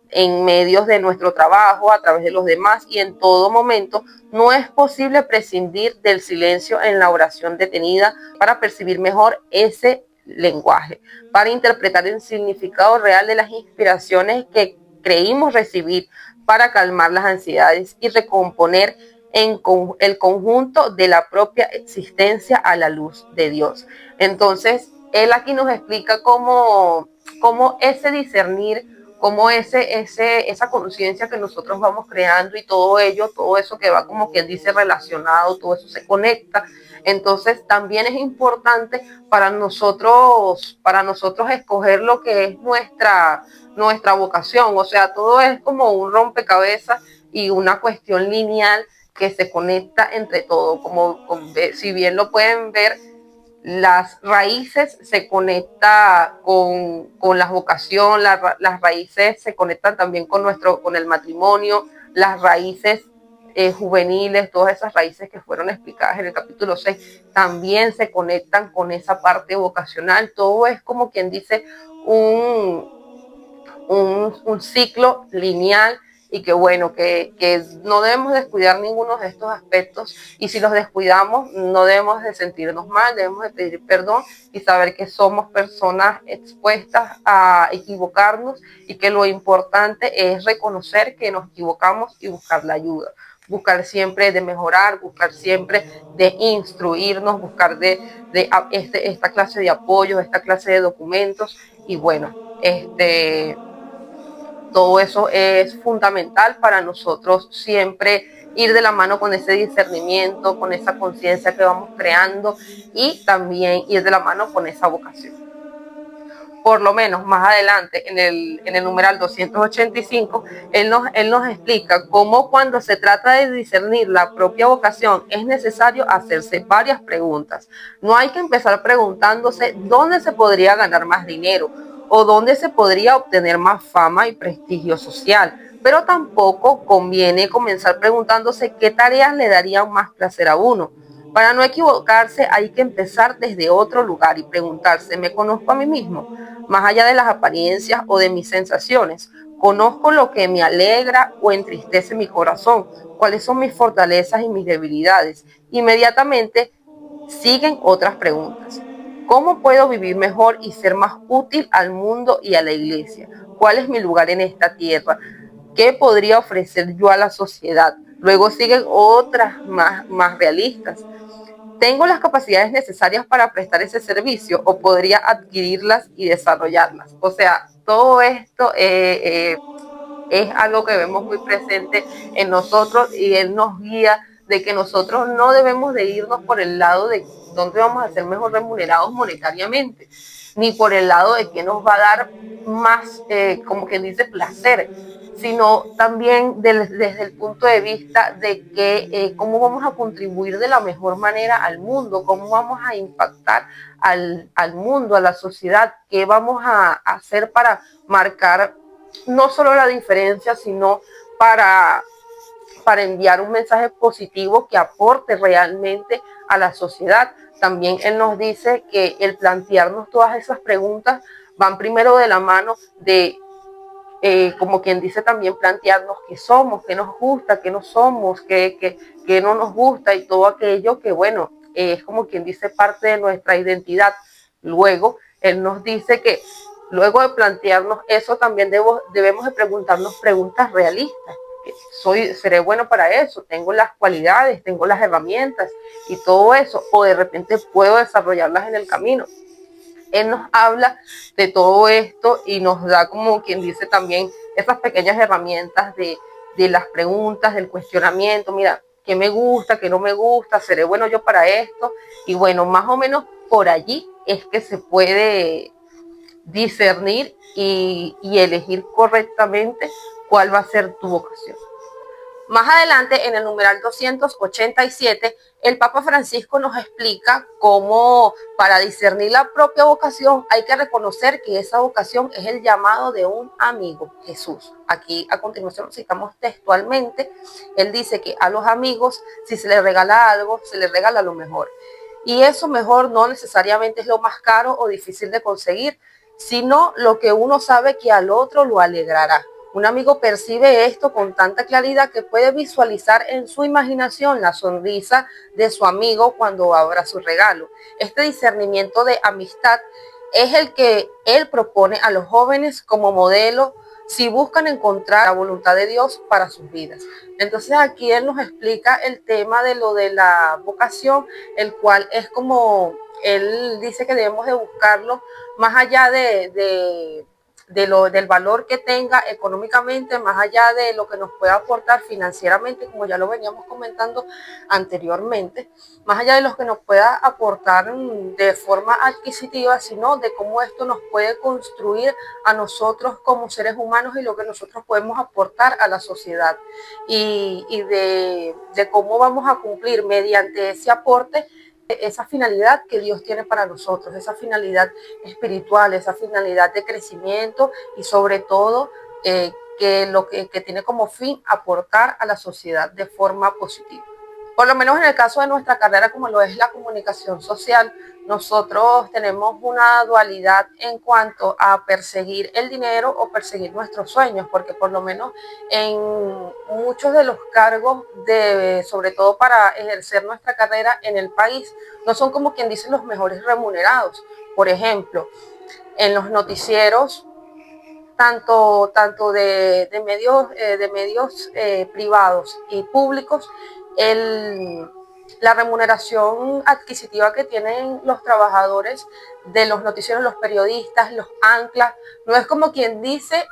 en medios de nuestro trabajo, a través de los demás y en todo momento, no es posible prescindir del silencio en la oración detenida para percibir mejor ese lenguaje, para interpretar el significado real de las inspiraciones que creímos recibir, para calmar las ansiedades y recomponer en el conjunto de la propia existencia a la luz de Dios. Entonces, él aquí nos explica cómo ese discernir, como esa conciencia que nosotros vamos creando y todo ello, todo eso que va como quien dice relacionado, todo eso se conecta. Entonces también es importante para nosotros escoger lo que es nuestra vocación. O sea, todo es como un rompecabezas y una cuestión lineal que se conecta entre todo. Si bien lo pueden ver, las raíces se conecta con la vocación, las raíces se conectan también con el matrimonio, las raíces juveniles, todas esas raíces que fueron explicadas en el capítulo 6, también se conectan con esa parte vocacional. Todo es como quien dice un, un ciclo lineal y que bueno, que no debemos descuidar ninguno de estos aspectos, y si los descuidamos no debemos de sentirnos mal, debemos de pedir perdón y saber que somos personas expuestas a equivocarnos y que lo importante es reconocer que nos equivocamos y buscar la ayuda, buscar siempre de mejorar, buscar siempre de instruirnos, buscar esta clase de apoyos, esta clase de documentos. Y bueno, todo eso es fundamental para nosotros siempre ir de la mano con ese discernimiento, con esa conciencia que vamos creando, y también ir de la mano con esa vocación. Por lo menos más adelante en el numeral 285, él nos explica cómo cuando se trata de discernir la propia vocación es necesario hacerse varias preguntas. No hay que empezar preguntándose dónde se podría ganar más dinero o dónde se podría obtener más fama y prestigio social, pero tampoco conviene comenzar preguntándose qué tareas le darían más placer a uno. Para no equivocarse hay que empezar desde otro lugar y preguntarse, ¿me conozco a mí mismo? Más allá de las apariencias o de mis sensaciones, ¿conozco lo que me alegra o entristece mi corazón? ¿Cuáles son mis fortalezas y mis debilidades? Inmediatamente siguen otras preguntas. ¿Cómo puedo vivir mejor y ser más útil al mundo y a la iglesia? ¿Cuál es mi lugar en esta tierra? ¿Qué podría ofrecer yo a la sociedad? Luego siguen otras más realistas. ¿Tengo las capacidades necesarias para prestar ese servicio o podría adquirirlas y desarrollarlas? O sea, todo esto es algo que vemos muy presente en nosotros y él nos guía de que nosotros no debemos de irnos por el lado de dónde vamos a ser mejor remunerados monetariamente, ni por el lado de qué nos va a dar más, como quien dice, placer, sino también desde el punto de vista de que cómo vamos a contribuir de la mejor manera al mundo, cómo vamos a impactar al mundo, a la sociedad, qué vamos a hacer para marcar no solo la diferencia, sino para, para enviar un mensaje positivo que aporte realmente a la sociedad. También él nos dice que el plantearnos todas esas preguntas van primero de la mano de, como quien dice, también plantearnos qué somos, qué nos gusta, qué no somos, qué no nos gusta y todo aquello que, bueno, es como quien dice parte de nuestra identidad. Luego, él nos dice que luego de plantearnos eso, también debemos de preguntarnos preguntas realistas. ¿Seré bueno para eso? ¿Tengo las cualidades? ¿Tengo las herramientas? Y todo eso. O de repente puedo desarrollarlas en el camino. Él nos habla de todo esto y nos da, como quien dice, también esas pequeñas herramientas de las preguntas, del cuestionamiento. Mira, ¿qué me gusta? ¿Qué no me gusta? ¿Seré bueno yo para esto? Y bueno, más o menos por allí es que se puede discernir y elegir correctamente cuál va a ser tu vocación. Más adelante, en el numeral 287, el Papa Francisco nos explica cómo para discernir la propia vocación hay que reconocer que esa vocación es el llamado de un amigo, Jesús. Aquí a continuación citamos textualmente, él dice que a los amigos, si se les regala algo, se les regala lo mejor. Y eso mejor no necesariamente es lo más caro o difícil de conseguir, sino lo que uno sabe que al otro lo alegrará. Un amigo percibe esto con tanta claridad que puede visualizar en su imaginación la sonrisa de su amigo cuando abra su regalo. Este discernimiento de amistad es el que él propone a los jóvenes como modelo si buscan encontrar la voluntad de Dios para sus vidas. Entonces aquí él nos explica el tema de lo de la vocación, el cual es como él dice que debemos de buscarlo más allá del valor que tenga económicamente, más allá de lo que nos pueda aportar financieramente, como ya lo veníamos comentando anteriormente, más allá de lo que nos pueda aportar de forma adquisitiva, sino de cómo esto nos puede construir a nosotros como seres humanos y lo que nosotros podemos aportar a la sociedad y de cómo vamos a cumplir mediante ese aporte esa finalidad que Dios tiene para nosotros, esa finalidad espiritual, esa finalidad de crecimiento y sobre todo que tiene como fin aportar a la sociedad de forma positiva. Por lo menos en el caso de nuestra carrera, como lo es la comunicación social, nosotros tenemos una dualidad en cuanto a perseguir el dinero o perseguir nuestros sueños, porque por lo menos en muchos de los cargos, sobre todo para ejercer nuestra carrera en el país, no son como quien dice los mejores remunerados. Por ejemplo, en los noticieros tanto de medios privados y públicos, el, la remuneración adquisitiva que tienen los trabajadores de los noticieros, los periodistas, los anclas, no es como quien dice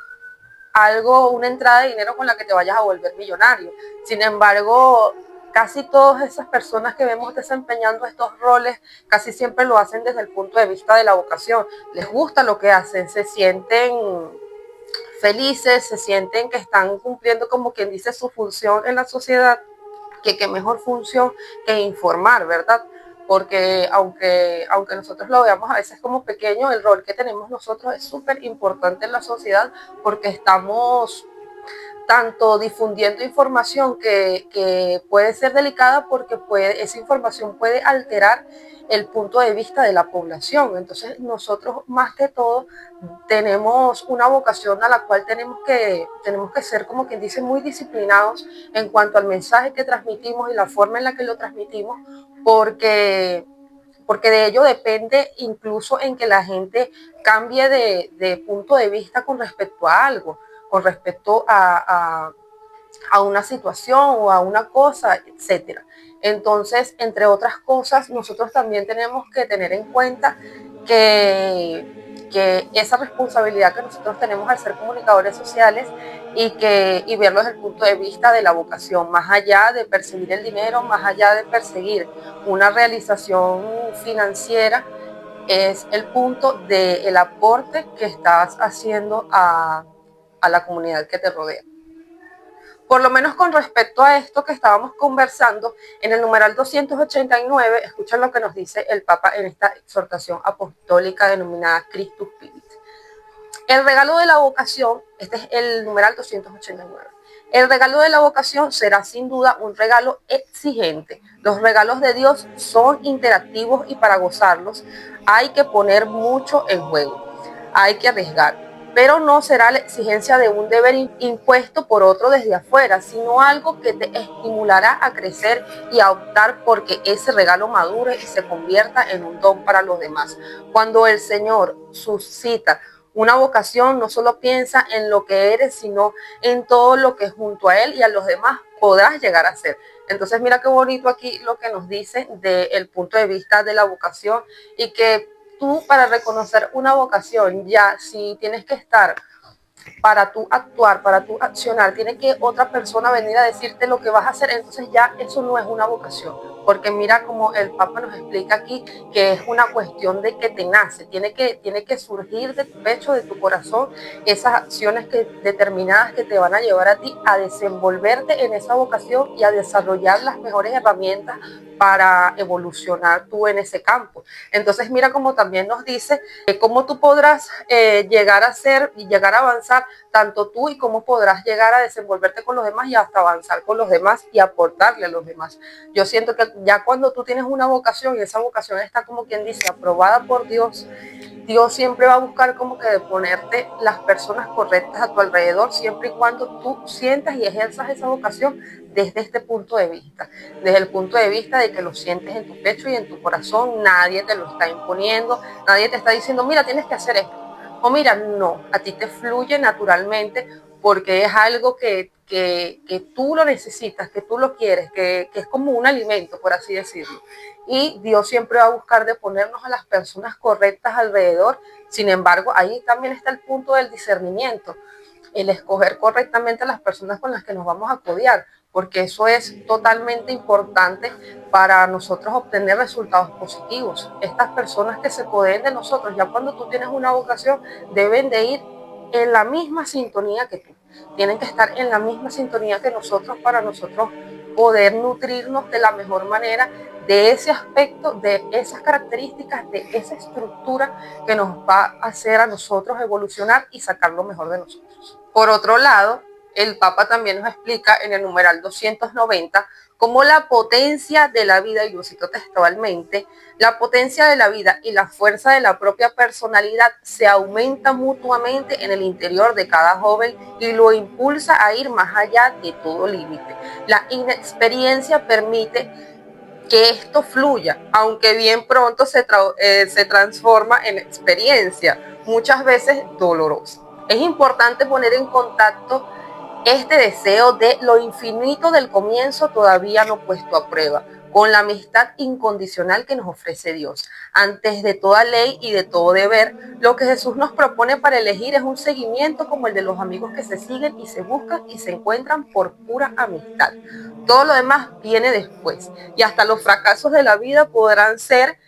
algo, una entrada de dinero con la que te vayas a volver millonario. Sin embargo, casi todas esas personas que vemos desempeñando estos roles casi siempre lo hacen desde el punto de vista de la vocación. Les gusta lo que hacen, se sienten felices, se sienten que están cumpliendo como quien dice su función en la sociedad, que qué mejor función que informar, ¿verdad? Porque aunque nosotros lo veamos a veces como pequeño, el rol que tenemos nosotros es súper importante en la sociedad porque estamos tanto difundiendo información que puede ser delicada porque esa información puede alterar el punto de vista de la población. Entonces nosotros más que todo tenemos una vocación a la cual tenemos que ser, como quien dice, muy disciplinados en cuanto al mensaje que transmitimos y la forma en la que lo transmitimos, porque de ello depende incluso en que la gente cambie de punto de vista con respecto a algo, con respecto a una situación o a una cosa, etcétera. Entonces, entre otras cosas, nosotros también tenemos que tener en cuenta que esa responsabilidad que nosotros tenemos al ser comunicadores sociales y verlo desde el punto de vista de la vocación, más allá de perseguir el dinero, más allá de perseguir una realización financiera, es el punto del aporte que estás haciendo a la comunidad que te rodea. Por lo menos con respecto a esto que estábamos conversando, en el numeral 289, escuchen lo que nos dice el Papa en esta exhortación apostólica denominada Christus Vivit. El regalo de la vocación, este es el numeral 289. El regalo de la vocación será sin duda un regalo exigente. Los regalos de Dios son interactivos y para gozarlos hay que poner mucho en juego, hay que arriesgar. Pero no será la exigencia de un deber impuesto por otro desde afuera, sino algo que te estimulará a crecer y a optar porque ese regalo madure y se convierta en un don para los demás. Cuando el Señor suscita una vocación, no solo piensa en lo que eres, sino en todo lo que junto a Él y a los demás podrás llegar a ser. Entonces mira qué bonito aquí lo que nos dice del punto de vista de la vocación, y que tú, para reconocer una vocación, ya si tienes que estar para tú actuar, para tú accionar, tiene que otra persona venir a decirte lo que vas a hacer, entonces ya eso no es una vocación, porque mira como el Papa nos explica aquí que es una cuestión de que te nace, tiene que surgir de tu pecho, de tu corazón, esas acciones determinadas que te van a llevar a ti a desenvolverte en esa vocación y a desarrollar las mejores herramientas para evolucionar tú en ese campo. Entonces mira como también nos dice cómo tú podrás llegar a ser y llegar a avanzar tanto tú, y cómo podrás llegar a desenvolverte con los demás y hasta avanzar con los demás y aportarle a los demás. Yo siento que ya cuando tú tienes una vocación y esa vocación está, como quien dice, aprobada por Dios, Dios siempre va a buscar como que de ponerte las personas correctas a tu alrededor, siempre y cuando tú sientas y ejerzas esa vocación desde este punto de vista, desde el punto de vista de que lo sientes en tu pecho y en tu corazón, nadie te lo está imponiendo, nadie te está diciendo, mira, tienes que hacer esto, o mira, no, a ti te fluye naturalmente porque es algo que tú lo necesitas, que tú lo quieres, que es como un alimento, por así decirlo. Y Dios siempre va a buscar de ponernos a las personas correctas alrededor. Sin embargo, ahí también está el punto del discernimiento, el escoger correctamente a las personas con las que nos vamos a codear, porque eso es totalmente importante para nosotros obtener resultados positivos. Estas personas que se codeen de nosotros, ya cuando tú tienes una vocación, deben de ir en la misma sintonía que tú. Tienen que estar en la misma sintonía que nosotros para nosotros poder nutrirnos de la mejor manera de ese aspecto, de esas características, de esa estructura que nos va a hacer a nosotros evolucionar y sacar lo mejor de nosotros. Por otro lado, el Papa también nos explica en el numeral 290 cómo la potencia de la vida, y lo cito textualmente, la potencia de la vida y la fuerza de la propia personalidad se aumenta mutuamente en el interior de cada joven y lo impulsa a ir más allá de todo límite. La inexperiencia permite que esto fluya, aunque bien pronto se transforma en experiencia, muchas veces dolorosa. Es importante poner en contacto este deseo de lo infinito del comienzo todavía no puesto a prueba, con la amistad incondicional que nos ofrece Dios. Antes de toda ley y de todo deber, lo que Jesús nos propone para elegir es un seguimiento como el de los amigos que se siguen y se buscan y se encuentran por pura amistad. Todo lo demás viene después, y hasta los fracasos de la vida podrán ser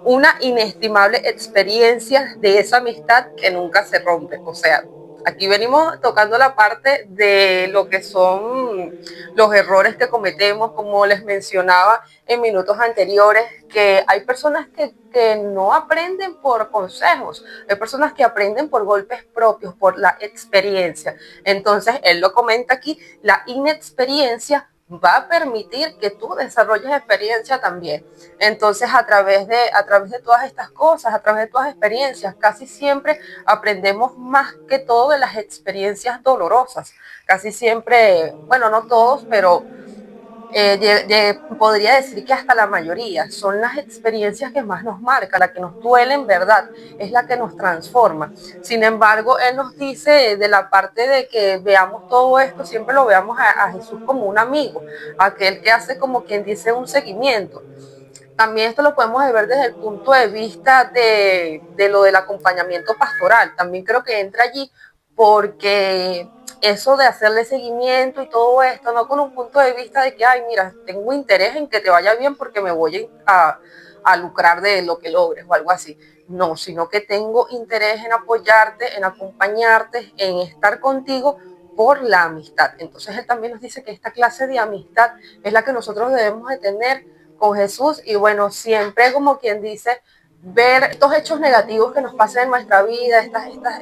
una inestimable experiencia de esa amistad que nunca se rompe. O sea, Aquí venimos tocando la parte de lo que son los errores que cometemos, como les mencionaba en minutos anteriores, que hay personas que no aprenden por consejos, hay personas que aprenden por golpes propios, por la experiencia. Entonces, él lo comenta aquí, la inexperiencia va a permitir que tú desarrolles experiencia también. Entonces, a través de todas estas cosas, a través de todas las experiencias, casi siempre aprendemos más que todo de las experiencias dolorosas. Casi siempre, bueno, no todos, pero podría decir que hasta la mayoría son las experiencias que más nos marcan, la que nos duele en verdad, es la que nos transforma. Sin embargo, él nos dice de la parte de que veamos todo esto, siempre lo veamos a Jesús como un amigo, aquel que hace como quien dice un seguimiento. También esto lo podemos ver desde el punto de vista de lo del acompañamiento pastoral. También creo que entra allí porque eso de hacerle seguimiento y todo esto, no con un punto de vista de que, ay, mira, tengo interés en que te vaya bien porque me voy a lucrar de lo que logres o algo así. No, sino que tengo interés en apoyarte, en acompañarte, en estar contigo por la amistad. Entonces él también nos dice que esta clase de amistad es la que nosotros debemos de tener con Jesús y bueno, siempre como quien dice, ver estos hechos negativos que nos pasan en nuestra vida,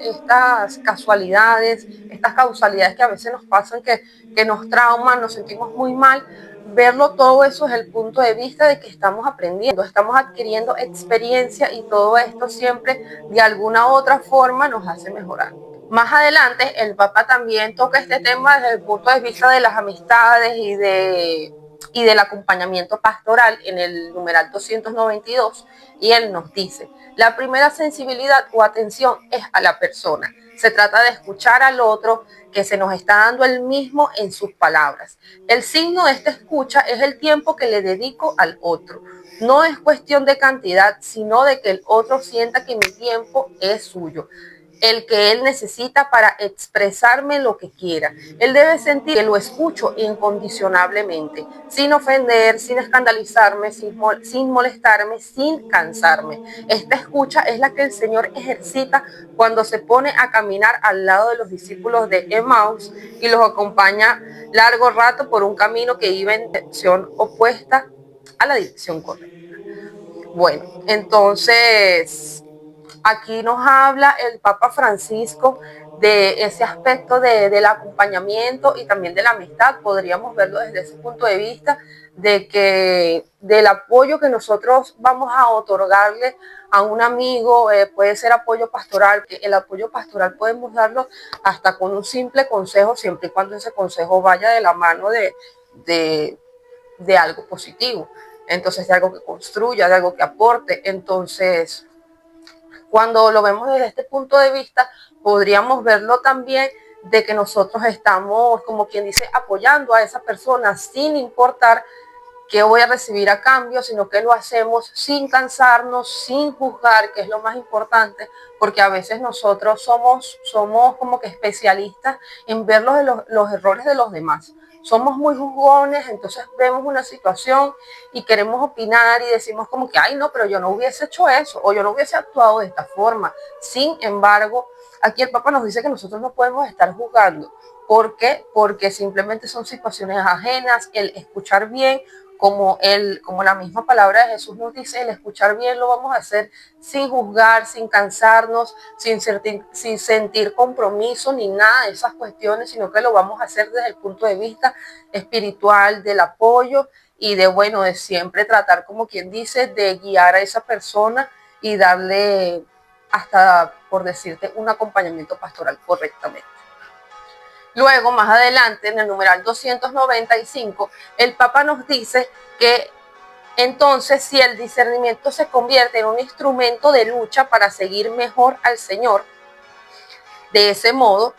estas casualidades, estas causalidades que a veces nos pasan, que nos trauman, nos sentimos muy mal, verlo todo eso es el punto de vista de que estamos aprendiendo, estamos adquiriendo experiencia y todo esto siempre de alguna u otra forma nos hace mejorar. Más adelante, el Papa también toca este tema desde el punto de vista de las amistades y del acompañamiento pastoral en el numeral 292, y él nos dice, la primera sensibilidad o atención es a la persona. Se trata de escuchar al otro que se nos está dando el mismo en sus palabras. El signo de esta escucha es el tiempo que le dedico al otro. No es cuestión de cantidad, sino de que el otro sienta que mi tiempo es suyo, el que él necesita para expresarme lo que quiera. Él debe sentir que lo escucho incondicionalmente, sin ofender, sin escandalizarme, sin molestarme, sin cansarme. Esta escucha es la que el Señor ejercita cuando se pone a caminar al lado de los discípulos de Emmaus y los acompaña largo rato por un camino que iba en dirección opuesta a la dirección correcta. Bueno, entonces aquí nos habla el Papa Francisco de ese aspecto del acompañamiento y también de la amistad. Podríamos verlo desde ese punto de vista de que del apoyo que nosotros vamos a otorgarle a un amigo, puede ser apoyo pastoral, que el apoyo pastoral podemos darlo hasta con un simple consejo, siempre y cuando ese consejo vaya de la mano de, de algo positivo, entonces de algo que construya, de algo que aporte. Entonces, cuando lo vemos desde este punto de vista, podríamos verlo también de que nosotros estamos, como quien dice, apoyando a esa persona sin importar qué voy a recibir a cambio, sino que lo hacemos sin cansarnos, sin juzgar, que es lo más importante, porque a veces nosotros somos como que especialistas en ver los errores de los demás. Somos muy juzgones, entonces vemos una situación y queremos opinar y decimos como que, ay, no, pero yo no hubiese hecho eso o yo no hubiese actuado de esta forma. Sin embargo, aquí el Papa nos dice que nosotros no podemos estar juzgando. ¿Por qué? Porque simplemente son situaciones ajenas, el escuchar bien, como la misma palabra de Jesús nos dice, el escuchar bien lo vamos a hacer sin juzgar, sin cansarnos, sin sentir compromiso ni nada de esas cuestiones, sino que lo vamos a hacer desde el punto de vista espiritual, del apoyo y de, bueno, de siempre tratar, como quien dice, de guiar a esa persona y darle hasta, por decirte, un acompañamiento pastoral correctamente. Luego, más adelante, en el numeral 295, el Papa nos dice que entonces, si el discernimiento se convierte en un instrumento de lucha para seguir mejor al Señor, de ese modo,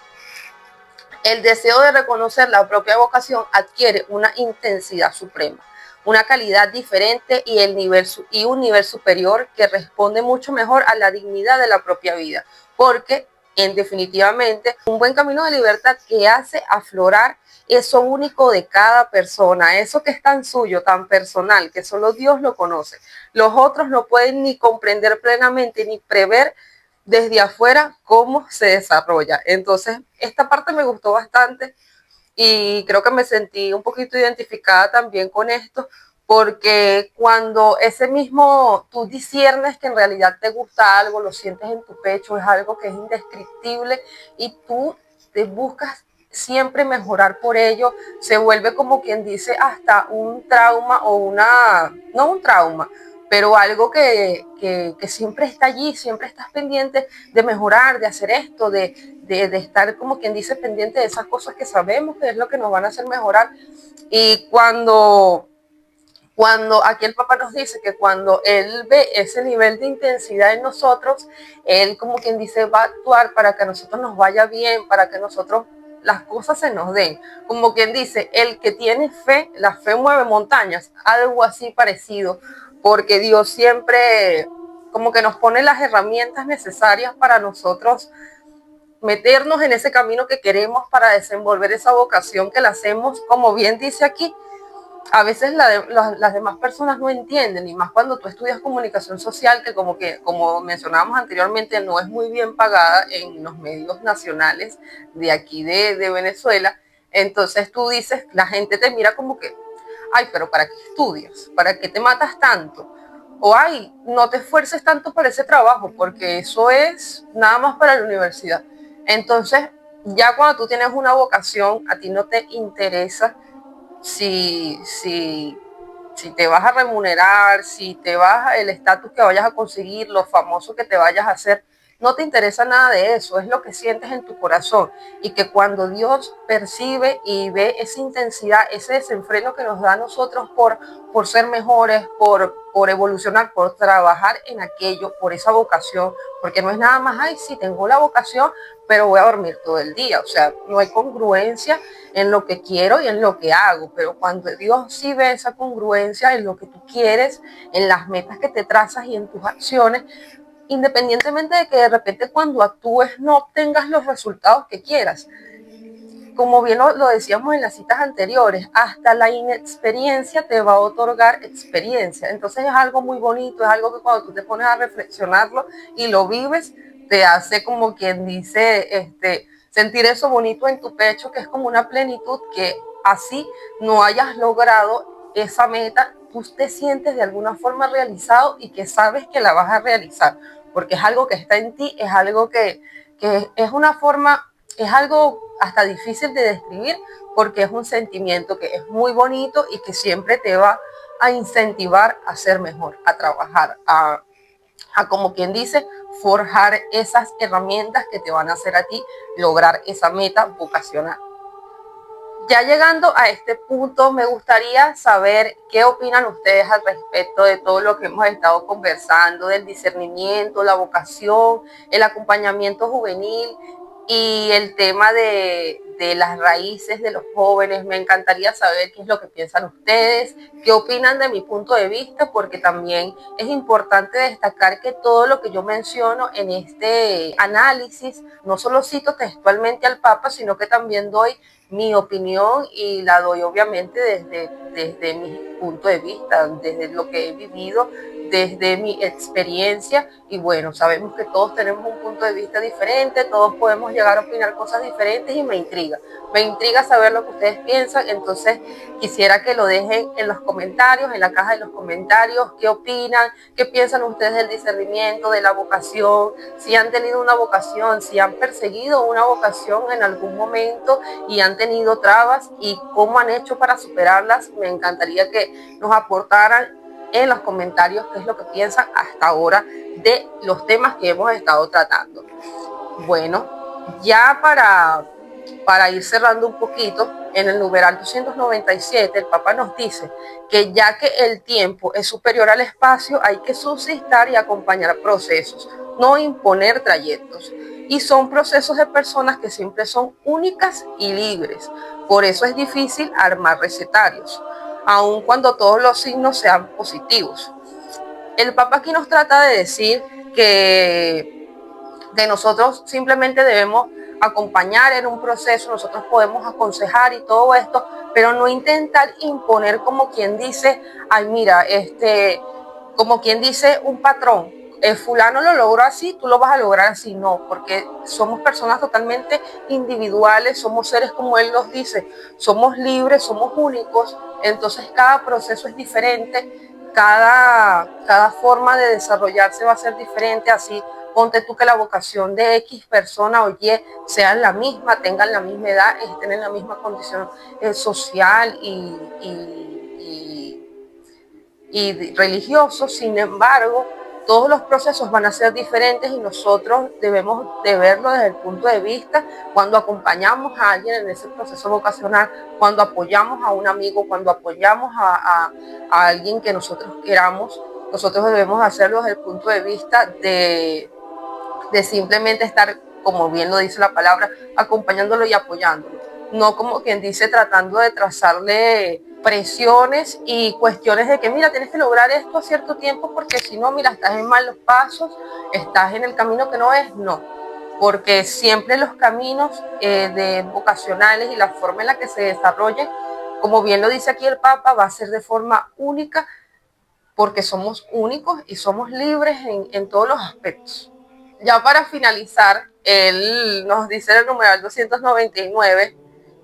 el deseo de reconocer la propia vocación adquiere una intensidad suprema, una calidad diferente y un nivel superior que responde mucho mejor a la dignidad de la propia vida, porque en definitivamente un buen camino de libertad que hace aflorar eso único de cada persona, eso que es tan suyo, tan personal, que solo Dios lo conoce. Los otros no pueden ni comprender plenamente ni prever desde afuera cómo se desarrolla. Entonces, esta parte me gustó bastante y creo que me sentí un poquito identificada también con esto, porque cuando ese mismo tú disiernes que en realidad te gusta algo, lo sientes en tu pecho, es algo que es indescriptible y tú te buscas siempre mejorar por ello, se vuelve como quien dice hasta un trauma o no un trauma, pero algo que siempre está allí, siempre estás pendiente de mejorar, de hacer esto, de estar como quien dice pendiente de esas cosas que sabemos que es lo que nos van a hacer mejorar. Y cuando aquí el papá nos dice que cuando él ve ese nivel de intensidad en nosotros, él como quien dice va a actuar para que a nosotros nos vaya bien, para que nosotros las cosas se nos den. Como quien dice, el que tiene fe, la fe mueve montañas, algo así parecido, porque Dios siempre como que nos pone las herramientas necesarias para nosotros meternos en ese camino que queremos para desenvolver esa vocación que la hacemos, como bien dice aquí, a veces las demás personas no entienden, y más cuando tú estudias comunicación social, que como mencionábamos anteriormente, no es muy bien pagada en los medios nacionales de aquí de Venezuela. Entonces tú dices, la gente te mira como que, ay, pero ¿para qué estudias? ¿Para qué te matas tanto? O ay, no te esfuerces tanto para ese trabajo, porque eso es nada más para la universidad. Entonces, ya cuando tú tienes una vocación, a ti no te interesa si, si, si te vas a remunerar, si te vas el estatus que vayas a conseguir, lo famoso que te vayas a hacer, no te interesa nada de eso, es lo que sientes en tu corazón. Y que cuando Dios percibe y ve esa intensidad, ese desenfreno que nos da a nosotros por ser mejores, por evolucionar, por trabajar en aquello, por esa vocación, porque no es nada más, ay, sí, tengo la vocación, pero voy a dormir todo el día. O sea, no hay congruencia en lo que quiero y en lo que hago, pero cuando Dios sí ve esa congruencia en lo que tú quieres, en las metas que te trazas y en tus acciones, independientemente de que de repente cuando actúes no obtengas los resultados que quieras. Como bien lo decíamos en las citas anteriores, hasta la inexperiencia te va a otorgar experiencia. Entonces es algo muy bonito, es algo que cuando tú te pones a reflexionarlo y lo vives, te hace como quien dice, sentir eso bonito en tu pecho, que es como una plenitud, que así no hayas logrado esa meta, tú te sientes de alguna forma realizado y que sabes que la vas a realizar, porque es algo que está en ti, es algo que es una forma, es algo hasta difícil de describir, porque es un sentimiento que es muy bonito y que siempre te va a incentivar a ser mejor, a trabajar, a como quien dice, forjar esas herramientas que te van a hacer a ti lograr esa meta vocacional. Ya llegando a este punto, me gustaría saber qué opinan ustedes al respecto de todo lo que hemos estado conversando, del discernimiento, la vocación, el acompañamiento juvenil y el tema de las raíces de los jóvenes. Me encantaría saber qué es lo que piensan ustedes, qué opinan de mi punto de vista, porque también es importante destacar que todo lo que yo menciono en este análisis, no solo cito textualmente al Papa, sino que también doy mi opinión y la doy obviamente desde mi punto de vista, desde lo que he vivido, desde mi experiencia. Y bueno, sabemos que todos tenemos un punto de vista diferente, todos podemos llegar a opinar cosas diferentes y me intriga saber lo que ustedes piensan. Entonces quisiera que lo dejen en los comentarios, en la caja de los comentarios, qué opinan, qué piensan ustedes del discernimiento, de la vocación, si han tenido una vocación, si han perseguido una vocación en algún momento y han tenido trabas y cómo han hecho para superarlas. Me encantaría que nos aportaran en los comentarios qué es lo que piensan hasta ahora de los temas que hemos estado tratando. Bueno, ya para ir cerrando un poquito, en el numeral 297 el Papa nos dice que ya que el tiempo es superior al espacio, hay que suscitar y acompañar procesos, no imponer trayectos. Y son procesos de personas que siempre son únicas y libres. Por eso es difícil armar recetarios, aun cuando todos los signos sean positivos. El Papa aquí nos trata de decir que nosotros simplemente debemos acompañar en un proceso, nosotros podemos aconsejar y todo esto, pero no intentar imponer como quien dice, ay mira, como quien dice un patrón, fulano lo logró así, tú lo vas a lograr así. No, porque somos personas totalmente individuales, somos seres como él nos dice, somos libres, somos únicos, entonces cada proceso es diferente, cada forma de desarrollarse va a ser diferente. Así ponte tú que la vocación de X persona o Y sean la misma, tengan la misma edad, estén en la misma condición social y religioso. Sin embargo, todos los procesos van a ser diferentes y nosotros debemos de verlo desde el punto de vista cuando acompañamos a alguien en ese proceso vocacional, cuando apoyamos a un amigo, cuando apoyamos a alguien que nosotros queramos. Nosotros debemos hacerlo desde el punto de vista de simplemente estar, como bien lo dice la palabra, acompañándolo y apoyándolo. No como quien dice tratando de trazarle presiones y cuestiones de que mira, tienes que lograr esto a cierto tiempo porque si no, mira, estás en malos pasos, estás en el camino que no es. No, porque siempre los caminos de vocacionales y la forma en la que se desarrollen, como bien lo dice aquí el Papa, va a ser de forma única porque somos únicos y somos libres en todos los aspectos. Ya para finalizar, él nos dice en el numeral 299,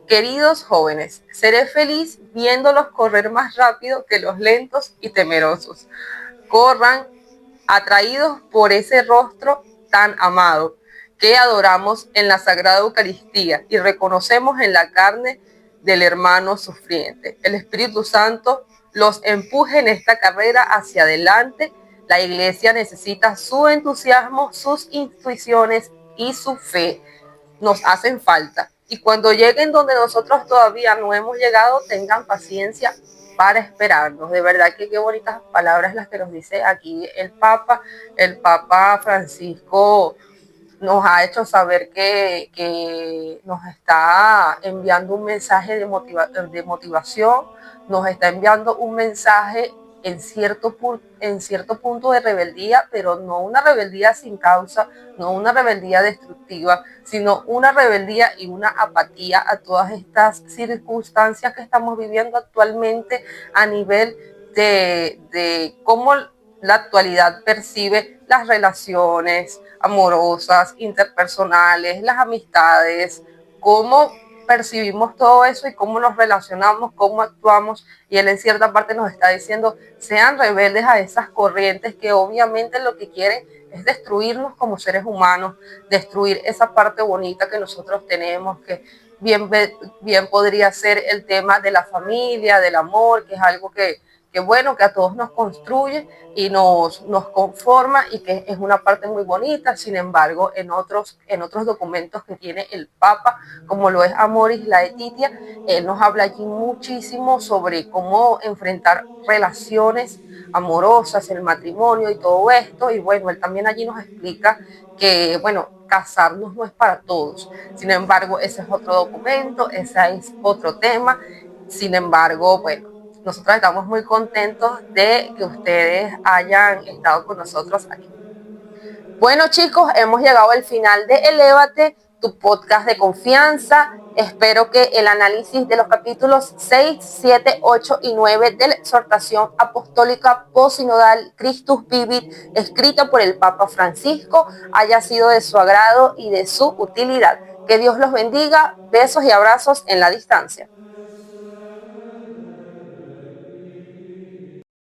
queridos jóvenes, seré feliz viéndolos correr más rápido que los lentos y temerosos. Corran atraídos por ese rostro tan amado que adoramos en la Sagrada Eucaristía y reconocemos en la carne del hermano sufriente. El Espíritu Santo los empuje en esta carrera hacia adelante. La Iglesia necesita su entusiasmo, sus intuiciones y su fe. Nos hacen falta. Y cuando lleguen donde nosotros todavía no hemos llegado, tengan paciencia para esperarnos. De verdad que qué bonitas palabras las que nos dice aquí el Papa. El Papa Francisco nos ha hecho saber que nos está enviando un mensaje de motivación, nos está enviando un mensaje en cierto punto de rebeldía, pero no una rebeldía sin causa, no una rebeldía destructiva, sino una rebeldía y una apatía a todas estas circunstancias que estamos viviendo actualmente a nivel de cómo la actualidad percibe las relaciones amorosas, interpersonales, las amistades, cómo percibimos todo eso y cómo nos relacionamos, cómo actuamos. Y él en cierta parte nos está diciendo, sean rebeldes a esas corrientes que obviamente lo que quieren es destruirnos como seres humanos, destruir esa parte bonita que nosotros tenemos, que bien podría ser el tema de la familia, del amor, que es algo que bueno, que a todos nos construye y nos conforma y que es una parte muy bonita. Sin embargo, en otros documentos que tiene el Papa, como lo es Amoris Laetitia, él nos habla allí muchísimo sobre cómo enfrentar relaciones amorosas, el matrimonio y todo esto. Y bueno, él también allí nos explica que, bueno, casarnos no es para todos. Sin embargo, ese es otro documento, ese es otro tema. Sin embargo, bueno, nosotros estamos muy contentos de que ustedes hayan estado con nosotros aquí. Bueno, chicos, hemos llegado al final de Elévate, tu podcast de confianza. Espero que el análisis de los capítulos 6, 7, 8 y 9 de la exhortación apostólica posinodal Christus Vivit, escrita por el Papa Francisco, haya sido de su agrado y de su utilidad. Que Dios los bendiga. Besos y abrazos en la distancia.